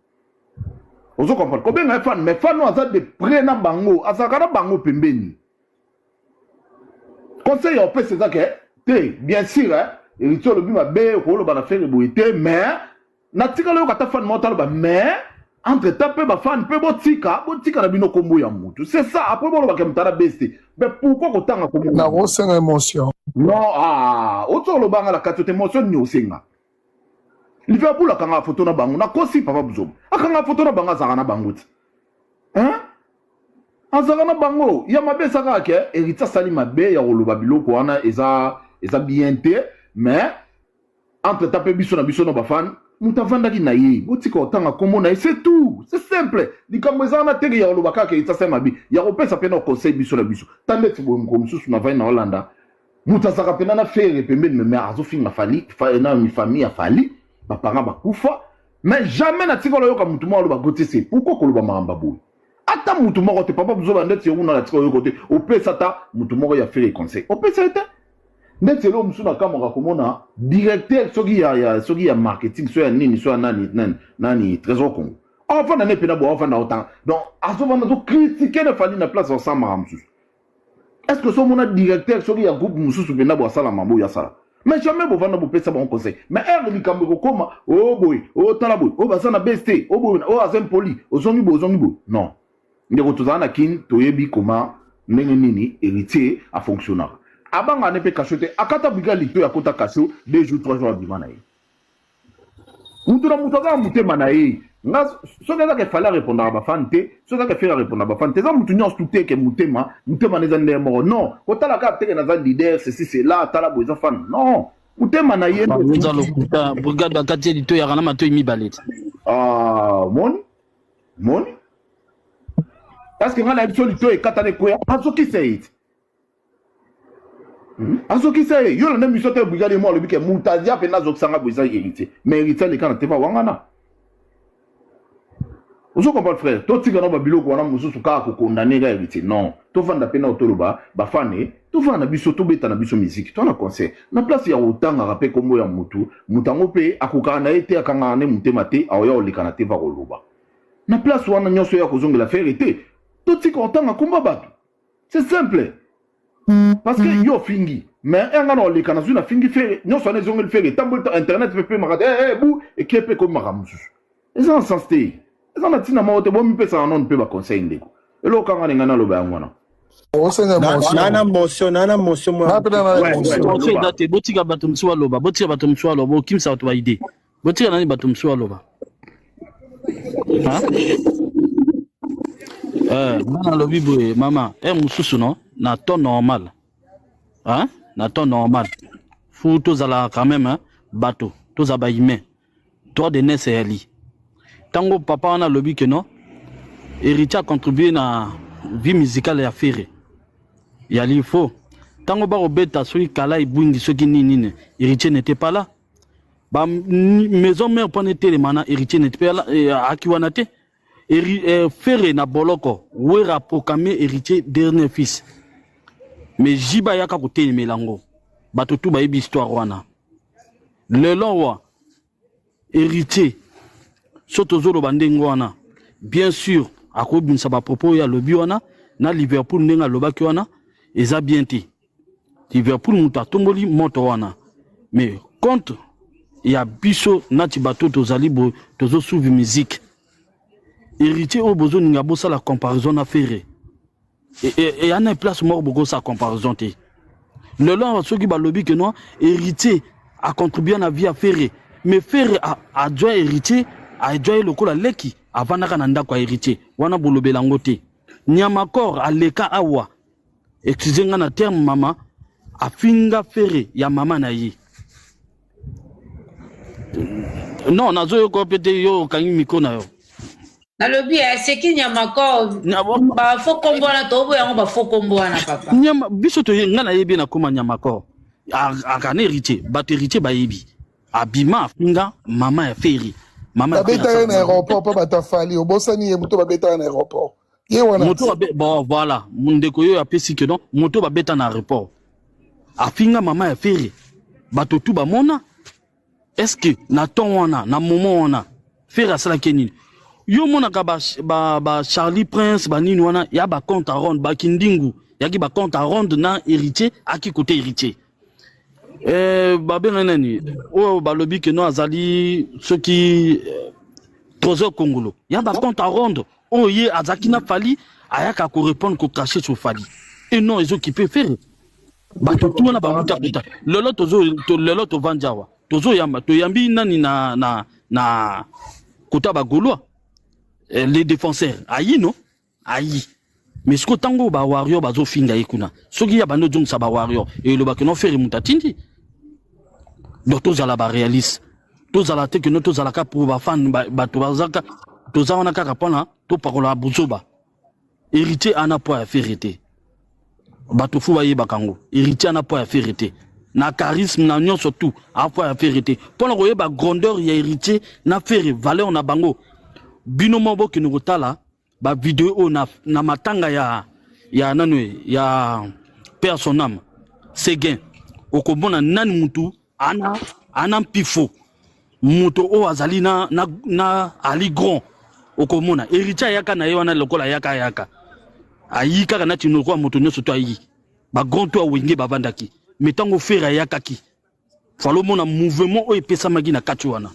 Ozo comprendre combien un fan mais fan no azat de prena bango, azakana bango pembeni. Conseil on peut c'est ça que bien sûr hein, héritier le bima be ko lo bana faire boité mais na tika le kata fan montal ba mais entre taper ba fan pe botika na bino kombo ya mutu. C'est ça après bon ba kemtara besti. Mais pourquoi autant à commun? La grosse émotion. Non, autant le bang à la carte émotion ni au singa. Liverpool a quand la photo na bango na kosi papa Buzoba. A quand la photo na banga zarana bangot. Hein? A zarana bango, ya mabe saka ke héritier sali mabe ya rolo babilo ko ana eza bien té mais entre taper biso na bafan mutavandaki na ye botika otanga kombo na ye c'est tout c'est simple likambo eza wana teke ya oloba kaka etasa mabi ya kopesa pena conseil biso na biso tandeti boye moko mosusu na vai na Hollanda mutu azaka pena na fere pembeni meme azofinga fali na mifamille ya fali baparent bakufa mais jamais na tika oloyoka mutu moko aloba gotise pourquoi koloba maamba boye ata mutu moko te papa buzoba ndeti yokuna na tika oyoka te opesa ta mutu moko ya fere conseil opesa ete ndeti elo musu na kamera komona directeur soki ya marketing so ya nini so ya nani trésor Congo enfin na pena bo enfin na autant donc azovana to critiquer na fali na place ensemble musu est-ce que so mona directeur soki ya groupe musu pena bo sala mambo ya sala mais jamais bo vana bo pesa bon conseil mais li kambo koma oh boy oh talaboy oh basana best oh boy oh azem poli ozongi bo non ndeko tozana kin toyebi koma ndenge nini héritier a fonctionner abanga ne pe kachote akata biga lito ya kota kacho 2 jours 3 jours abima na ye mutuna mutema na ye nga soki ezaka efale répondre à bafante soki ezaka efere répondre à bafante eza mutu nyonso tuteke mutema neza nde moko non kotala kaka teke naza leader ceci c'est là tala bo eza fan non mutema na ye nza lokuta brigade bakati lito ya kana mato mibale moni est-ce que nga na biso lito ekata ne koya azoki seit azoki seit yo na miso te brigade mo lobi ke mutazia pe nazo sanga bo eza héritier mais héritier le kana te va wangana Vous comprenez frère, toi tu gagnes babilo ko wana mususu ka ko condamner ga héritier non, to vanda pena otoloba ba fane, to vanda biso to beta na biso musique, to na conseil. Na place ya otanga rapé kombo ya mutu, mutango pe akukana na ete akanga ne mutema te aoya olekana te va koloba. Na place wana nyoso ya kozongela faire été, to ti ko otanga komba batu. C'est simple. Parce que yo fingi, mais un gars olekana zuna fingi faire, nyoso na zongela faire, tambo internet pe marade, bou et kepe ko maramusu. Ils ont sens té. Eza na tina maote bo mipesa na non pe ba conseil ndeko elo kanga ninga na loba yangwana nana motion moi conseil date botika bato msuwa loba kimsa watu ba idée botika nani bato msuwa loba nana lobi boye mama mususu no na temps normal na temps normal fu tozala quand même bato tozaba humain toi de nesse ali tango papa on a lobby que non héritier a contribué na vie musicale ya Ferré ya li faut tango ba robeta soki kala ibungi soki nini héritier n'était pas là ba maison mère pone tele mana héritier n'était pas là akiwana te Ferré na boloko wera proclamé héritier dernier fils mais jiba yaka ko tele melango bato tu ba yebi histoire wana le long wa héritier Soto zolo bandengo wana bien sûr akobinsa ba propos ya lobi wana na Liverpool ndenga lobaki wana eza bien te Liverpool muta tomboli moto wana mais compte ya biso nati bato tozali bo tozo suivi musique héritier o bozo ninga bosa la comparaison na Ferré et ana place mort bogo sa comparaison te le long soki ba lobi que non héritier a contribué à la vie à Ferré mais Ferré a joint héritier a joye lokola leki avana kana ndako ya héritier wana bolobela ngote nyamakor aleka awa excusez-nga na terme mama afinga Ferré ya mama na yi non nazo yo ko pete yo kangi miko na yo nalobi seki nyamakor ba fo kombo na tobo yango ba fo kombo na papa nyama biso to nga na yebi na koma nyamakor akane héritier ba héritier ba yebi abima afinga mama ya Ferré Mama beta na aéroport pa batafali obosani ye muto babeta na aéroport ye wana moto bon voilà mundeko yo apesi que non moto babeta na aéroport afinga mama ya Ferré bato tu ba mona est-ce que na ton wana na moment wana Ferré asala kenini yo mona ka ba Charlie Prince ba nini wana ya ba compte à rendre ba kindingu ya ki ba compte à rendre na héritier aki côté héritier babenani o balobi que non azali ceux qui trésor congolo ya ba compte à rendre o ye azakina fali ayaka ko répondre ko cacher sur fali et non ils qui peut faire bato tout na ba muta puta lolo to vanjawa tozo yamba to yambi nani na kota ba gaulois les défenseurs ayi no ayi mais ce que tango ba warrior bazo finga ikuna soki ya bando jong sa ba warrior et le ba que non faire mutatindi docteur zala ba réaliste tozala te keno tozalaka pour bafan bato bazaka toza wana kaka mpona topakola buzoba héritier ana po ya faire te bato fu bayebaka yango héritier ana po ya faire te na charisme na nyonso tout apo ya faire te mpona koyeba grandeur ya héritier na faire valeur na bango bino mo bokende kotala bavideo oyo na matanga ya nani ya père son âme Seguin okomona nani mutu ana mpifo mutu oyo azali na ali grand okomona héritier ayaka na ye wana lokola ayaka ayi kaka nati nokwa mutu nyonso to ayi bagrand to awenge bavandaki me ntango fere ayakaki falo mona mouvement oyo epesamaki na kati wana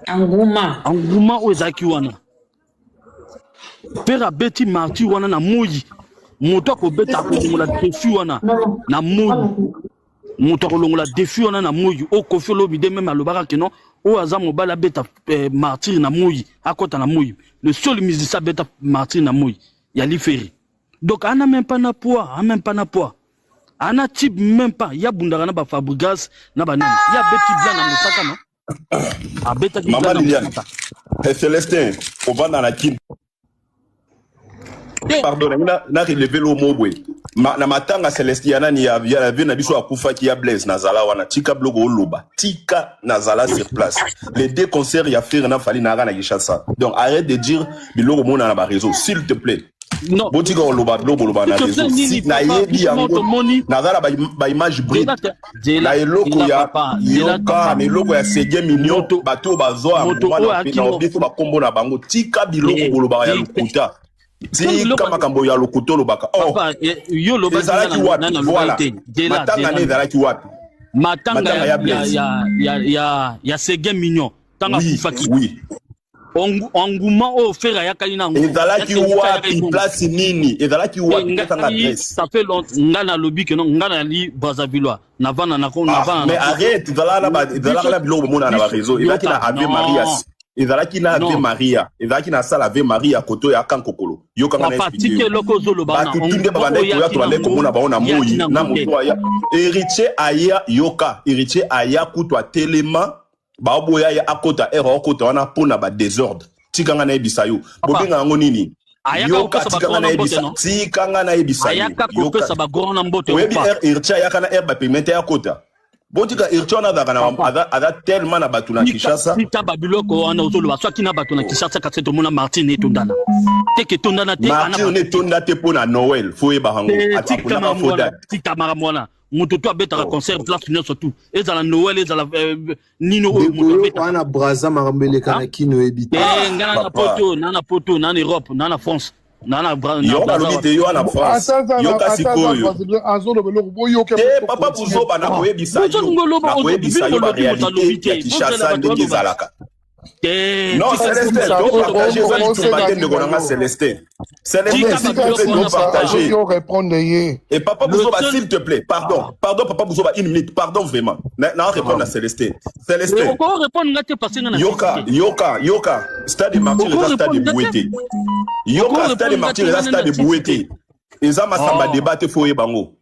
engouement oyo ezalaki wana fere abeti marti wana na moyi moto akobeta akolongola defi wana na moyi moto akolongola defi wana na moyi oyo kofi olobide meme alobaka keno oyo aza mobali abeta martyr na moyi akota na moyi le seul musicien abeta martyr na moyi yali fere donc ana même pas na poids ana type même pas ya bundaka na ba Fabregas na ba nani ya beti blanc na mosaka no abeta ki Maman Liliane Célestin obana na kin pardon na relevé le mobwe na matanga Célestin nani ya na biso akufa ki ya Blaise Nazala wana tika blogo oloba tika Nazala sur place les deux concerts ya faire na fali na na Kinshasa donc arrête de dire biloko mona na ba réseau s'il te plaît. Non, botika oloba na réseau si na yebi yango nazala ba image brute na eloko ya yoka na eloko ya Seguin Mignon bato bazoa mwana na obiso bakombo na bango tika biloko boloba ya lokuta tika makambo ya lokuto lobaka oh yo loba ezalaki wapi voilà matanga ne ezalaki wapi matanga ya Seguin Mignon tanga kufaki oui engouement au fer ya kalina ngo ezalaki wapi place nini ezalaki wapi tanga adresse ça fait longtemps ngana lobi que non ngana li Brazzaville na vana na ko na vana mais arrête ezalaka na biloko mona na ba réseau ezalaki na Ave Maria ezalaki na Ave Maria ezalaki na sala Ave Maria koto ya kankokolo yo kanga na expliquer loko zolo bana tunde ba bande ko ya to bande ko mona ba ona moyi na moto aya héritier aya yoka héritier aya kutwa telema baoboya ya akota akota wana pona ba désordre tikanga na ebisa yo bobenga yango nini yoka tikanga na ebisa ayaka kopesa ba grand na mbote oyebi irtia yaka na herbe pigmente ya kota botika irtia na daga na ada tellement na batu na Kinshasa tika babiloko wana ozoloba swaki na batu na Kinshasa kasi to mona Martin etondana teke tondana te ana Martin etonda te pona Noël faut eba hango atikana foda tika maramwana moto to abeta concert place nyonso surtout ezala Noël ezala nino moto abeta wana Brazza marambele kana kino ebita ngana na poto na Europe na France na Brazza yo na France yo kasikoyo papa buzoba na koyebisa yo ba réalité ya Kinshasa ndenge ezalaka non Célestin donc partager ça tu m'attends de gonanga Célestin nous partager et papa Bouzoba s'il te plaît pardon papa Bouzoba une minute pardon vraiment na répondre à Célestin encore répondre ngate passer na yoka stade martyr le stade de Bouété yoka stade martyr le stade de Bouété eza masamba débat fo yebango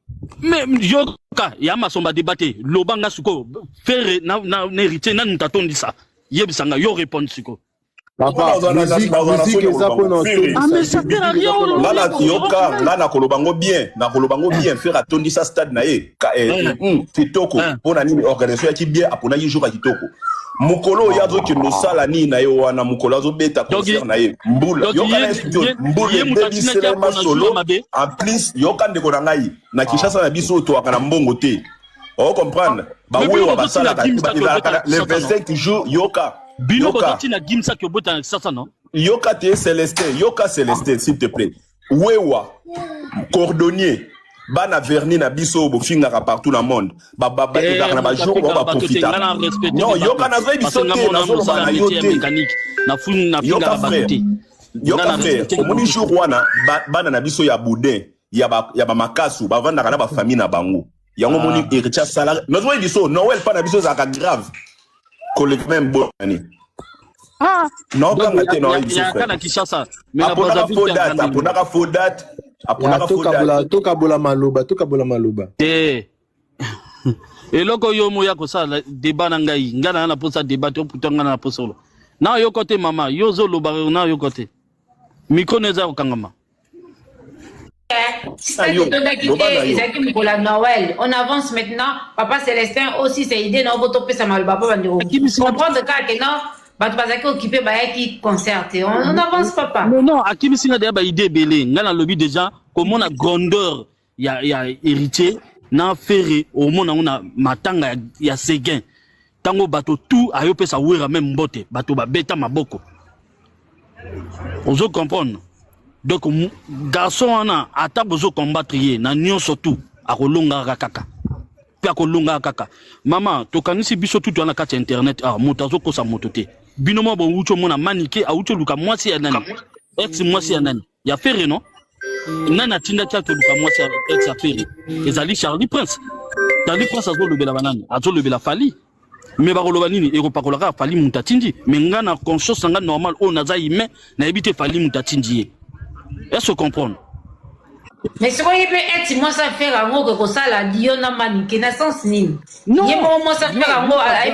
mais yoka ya masamba débat lobanga suko faire na héritier na ntatondisa yebisanga yo répondre siko papa musique eza pona mais ça sert à rien yoka ngana kolobango bien faire atondisa stade na ye kitoko pona nini organisation ya bien apona yi jour kitoko mukolo yazo ki no sala ni na yo wana mukolo azo beta concert na ye mbula yoka na studio mbula baby cinema solo en plus yoka ndeko na ngai na Kinshasa na biso to akana mbongo te on comprendre ba wewa basala les 25 jours yoka bino botati na gimsa ki obota sasa non yoka te Célestin s'il te plaît wewa cordonnier bana verni na biso bo finga partout dans le monde ba na ba jour ba profiter non yoka na zo biso te na zo ba na yote na finga ba yote yoka frère omoni jour wana bana na biso ya boudin ya ba makasu ba vanda na ba famille na bango yango moni héritier salarié nous voyons biso Noël pas na biso za grave collecte même bonani non quand na te Noël biso kana Kinshasa mais na apona faux date tokabola maloba te Et loko yo moya ko ça débat na ngai ngana na posa débat to puto ngana na posolo na yo côté mama yo zo lo bare na yo côté micro neza okangama Noël. On avance maintenant. Papa Célestin aussi, c'est idée. Non, vous topez ça mal. Papa, comprendre que non, bah, occupé, bah, qui concerte. On avance, papa. Non, à qui me signe d'ailleurs, bah, idée belé. N'a la lobby déjà, comme on a grandeur, il y a héritier, n'a ferré, au monde, on a matanga, il y a séguin. Tango bateau tout, a yopé sa ouera même botte, bateau ba beta maboko. On se comprendre. Donc, garçon, on a besoin de combattre, na nion surtout, à kolonga kaka. Puis à kolonga kaka. Maman, to kanisi biso tout on a carte internet, motazo ko sa motote. Binomo bon ucho mona maniké, a ucho luka mwasi ya nani. Ex mwasi ya nani. Ya ferré non? Nana tinda kia to luka mwasi ya ex ya ferré. Ezali Charlie Prince. Charlie Prince azo lobela banani, azo lobela fali. Mais bakoloba nini ekopakolaka fali mutatindi. Mais ngana conscience nga normal o naza ime na ebite fali mutatindi. Est-ce que comprendre? Mais ce qu'on peut être, moi, ça fait un mot que ça, la Diona Manique, n'a sens ni. Non, moi, ça fait un mot à la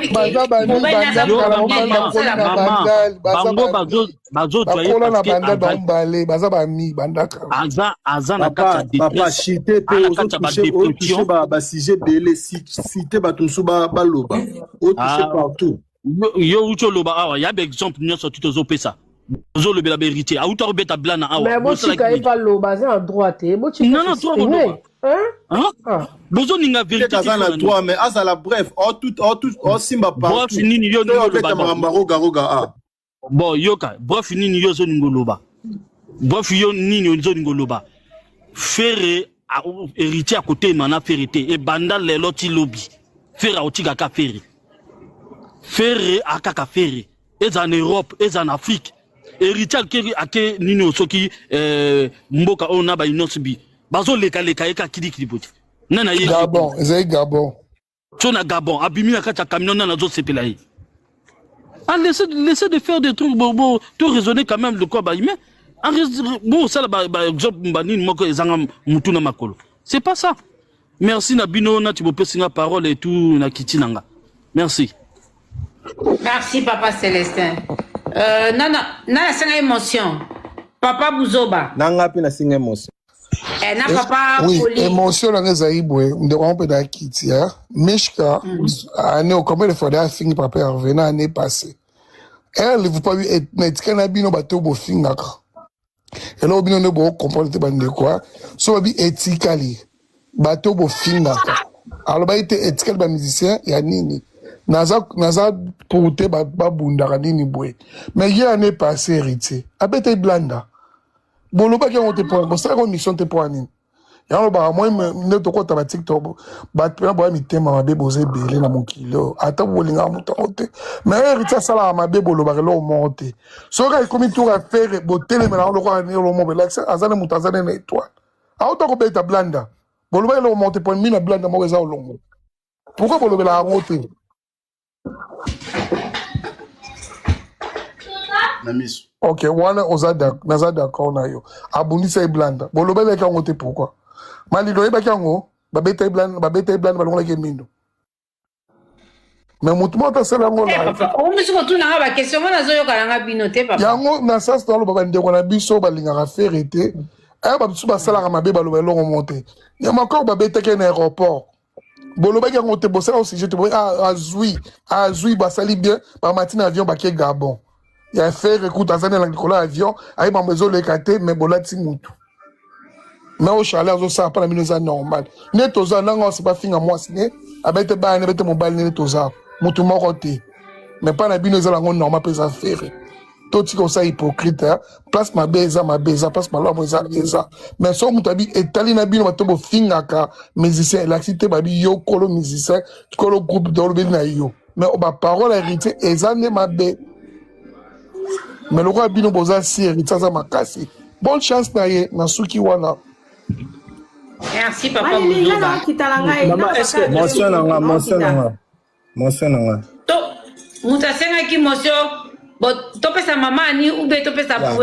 Zo le bela héritier a uta beta blana awa mais moi si ka pas lo basé en droite moi tu non toi hein besoin ninga vérité kaza droit mais azala bref all simba pas bref nini yo beta maroga bon yoka bref nini yo zo ngoloba bref yo nini zo ngoloba ferré a héritier à côté mana ferrité et banda le loti lobby ferré otika ka ferré a kaka ferré et en Europe et en Afrique héritier ake nini osoki mboka ona ba inosbi bazo leka eka kidi boti nana ye Gabon ezai Gabon tona Gabon abimi na kata camion nana zo sepela yi laissez de faire des trucs bon tout raisonner quand même de quoi ba mais bon ça ba exemple banini moko ezanga mutuna makolo c'est pas ça merci na bino na tibo pesinga parole et tout na kitinanga merci. Merci, Papa Célestin. Nana singa émotion. Papa Buzoba. Nanga pina singa émotion. Na papa oui, Poli. émotion na zaibwe. Ndeko on da kitia. Meshka année au combien de fois da fini papa revenir année passée. Elle vous pas vu être na bino bateau bo fingaka. Et là bino ne bo comprendre te bande quoi. So bi ethically. Bateau bo fingaka. Alors ba été ethical ba musicien ya nini. Naza pour te babunda nini boy mais il y a année passée héritier abete blanda bolo ba ki on te point bon ça comme mission te point nini ya lo ba moi ne to ko ta ba TikTok ba pena boy mi tema ma be boze belé na mokilo ata bolinga mutote mais héritier sala ma be bolo ba lo monter so ka komi tour à faire botele mais lo ko ni lo mo be l'accès azana mutazana na étoile a auto ko beta blanda bolo ba lo monter point mina blanda mo za longo pourquoi bolo be la monter. Ok, wana naza d'accord na yo. Abundisa e blanda. Boloba le ka ngote pourquoi? Mali do eba kango, ba beta e blanda ba longa ke mindo. Mais mutu mota sala ngo la. O musu ko tuna ba question na zo yo kalanga binote papa. Yango na sas dans le baba ndeko na biso ba linga ka ferete. Ba biso ba sala ka mabe ba lo longo monter. Ya makor ba beta ke na aéroport. Boloba ki ngote bossa aussi je te azui ba sali bien ba matin avion ba ke Gabon. Il a fait écoute à la Nicolas avion avec ma maison le caté mais bolati mutu. Mais au chalet zo ça pas la minosa normal. Ne toza nanga c'est pas finga moi signé abete ba ne bete mobile ne toza mutu moko te. Mais pas la binosa la normal pesa faire. Tout comme ça hypocrite place ma beza place ma lomo eza mais so mutabi etali na bino batombo fingaka musicien la cité babi yo kolo musicien kolo groupe de l'obé na yo mais ba parole héritier ezane mabe mais le roi bino boza si héritier za makasi bonne chance na ye na suki wana. Merci papa Buzoba. Maman est-ce que mention nanga to mutasenga ki motion Bon, topé sa maman ni ou bien topé sa papa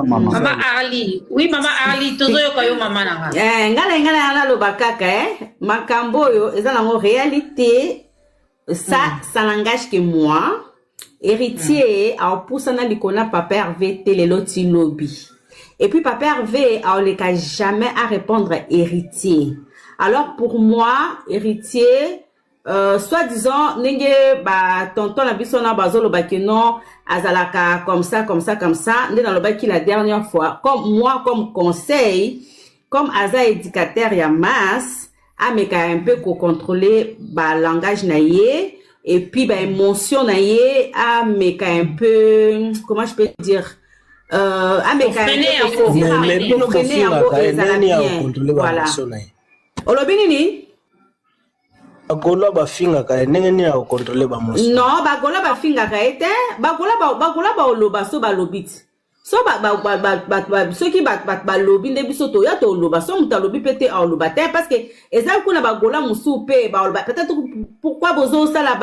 maman Arlie. Oui, maman Arlie, toujours yo kayo maman nanga. Ngala lo bakaka makambo yo ezala ngo réalité ça n'engage que moi. Héritier a poussé na likona papa Hervé teleloti lobby. Et puis papa Hervé a le cas jamais à répondre héritier. Alors pour moi, héritier soit disant nenge ba tonton la biso na bazolo ba que non azalaka comme ça né dans le baki la dernière fois comme moi comme conseil comme aza éducateur ya masse a meka un peu ko contrôler ba langage naie et puis ba émotion naie a meka un peu comment je peux dire a meka un peu voilà olobini Bagola bafinga ka ndenge ni ya contrôler ba mosi. Non, bagola bafinga ka ete, bagola ba oloba so ba lobit. So ba ceux qui ba lobi ndebi so to ya to oloba so muta lobi pété a oloba te parce que ezali kuna bagola musu pe ba oloba peut-être pourquoi bozo ça la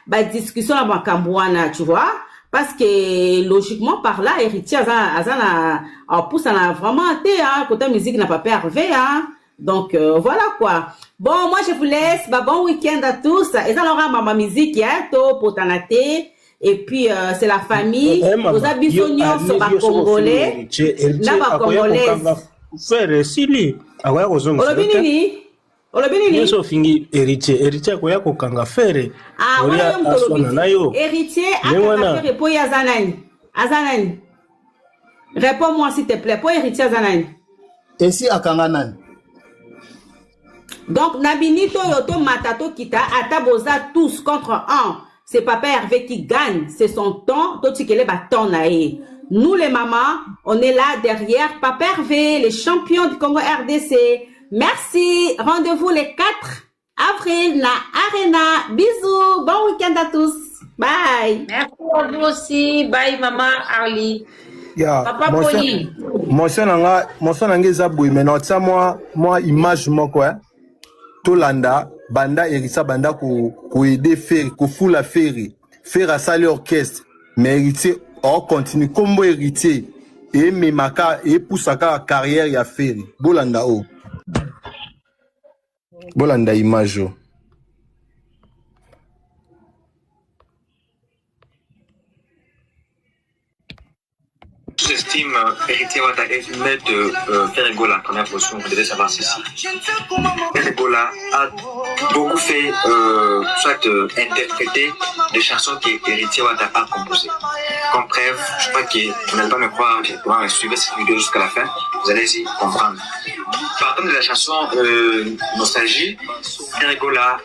ba discussion la makambwana, tu vois? Parce que logiquement par là héritier azana a pousse na vraiment té hein côté musique n'a pas pervé hein. Donc voilà quoi. Bon, moi je vous laisse. Bah, bon week-end à tous. Et ça aura ma musique to potanate. Et puis c'est la famille. Nos abissonions sont pas congolais. Là bas congolais. Frère Sili. Awa kozonga. Olobinini. Yeso fingi héritier koya ko kanga frère. Ah voilà yo. Héritier akaka pour yazanani. Azanani. Réponds-moi s'il te plaît. Pour héritier azanani. Et si akanga nani? Donc, Nabinito Yoto Matato Kita, Ataboza tous contre un. C'est Papa Hervé qui gagne. C'est son temps. Totikele baton nae. Nous, les mamans, on est là derrière Papa Hervé, les champions du Congo RDC. Merci. Rendez-vous les 4 avril, na Arena. Bisous. Bon week-end à tous. Bye. Merci à vous aussi. Bye, maman Arlie. Yeah. Papa Poli. Mon son nanga zaboué. Mais non, ça, moi, image, moko, hein. Tolanda banda héritier banda ko aider faire ko foula faire à saler orchestre mais héritier on continue comme héritier et memaka et poussaka carrière ya faire bolanda image. J'estime héritier Wata est de Ferregola, la première position, vous devez savoir ceci. Ferregola a beaucoup fait, soit interpréter des chansons que héritier Wata a composées. Comme preuve, je crois que vous n'allez pas me croire, je dois suivre cette vidéo jusqu'à la fin, vous allez y comprendre. Partant de la chanson Nostalgie, Ferregola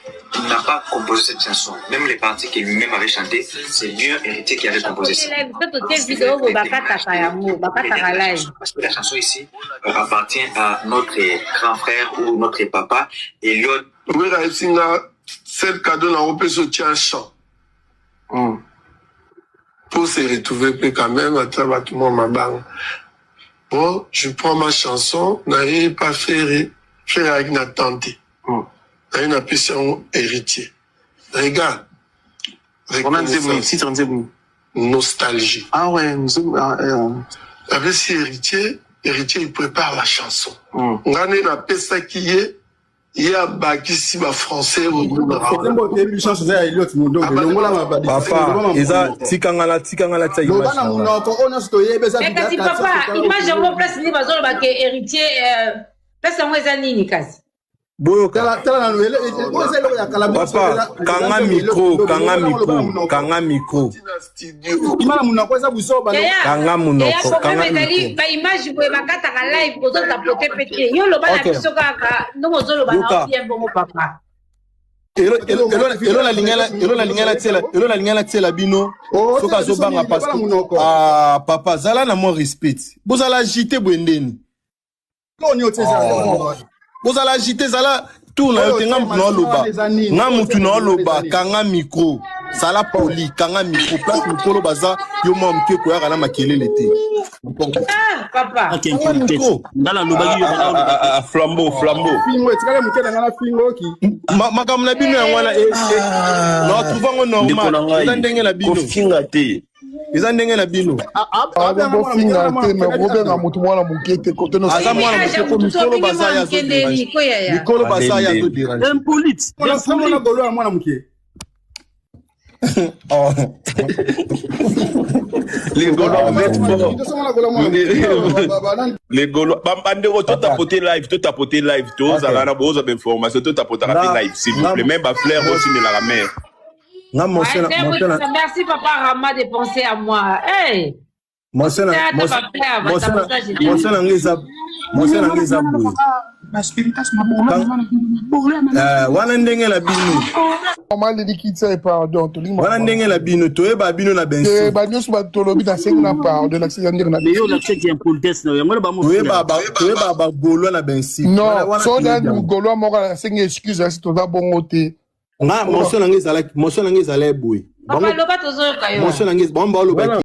n'a pas composé cette chanson. Même les parties qu'il lui-même avait chantées, c'est bien héritier qui avait composé ça. Parce que la chanson ici appartient à notre grand frère ou notre papa, Eliot. Oui, c'est le cadeau dans le pays tient un chant. Pour se retrouver quand même à travers tout le monde. Bon, je prends ma chanson, n'arrive pas faire avec une tante. Une appellation héritier. Regarde. Nostalgie. Ah ouais, avec si héritier, il prépare la chanson. On a une appellation qui est, il y a Bakissi, français, papa, Eza, tikangala, mais papa, image mon place ni bazolo ba ke héritier, place en weza nini kazi. Papa, kanga micro. Kanga munoko. Ba image boye bakata ka live bozo tapoter pété. Yo loba la biso kaka, no bozo loba na bien bon papa. Elo la lingala tela bino. Soka zo banga parce que ah papa zala na mon respect. Bozala agité bwendeni. Bozala agité zala tourne nga mutu na loba kanga micro sala poli kanga micro place micro baza yo mo mke ko ya na makelele te. Papa ndala loba yo flambeau fingo etikala mukela ngala fingo ki makambo na bino yango wana na trouvango normal eza ndenge na bino kofinga te eza ndenge na bino bofinga te me kobenga motu mwana moke te aza mwana moke ko mikolo bazaya mikolo bazaya zo dérange impolite mwana golo ya mwana moke les Gaulois bandeko totapoter live tozala na boza d'information totapotaka live s'il vous plaît même bafleur aussi de la mère. Merci papa Rama de penser à moi. Hey. wana ndenge na bino wana ndenge na bino toyeba bino na benso banyoso batolobi na sengi na pardon na sengandire na toyeba bagolwa na bensi non soda mugolwa moko na sengi excuse asi toza bongo te nga moso nange ezala boye papa loba tozoyoka yo moso nange bamba oloba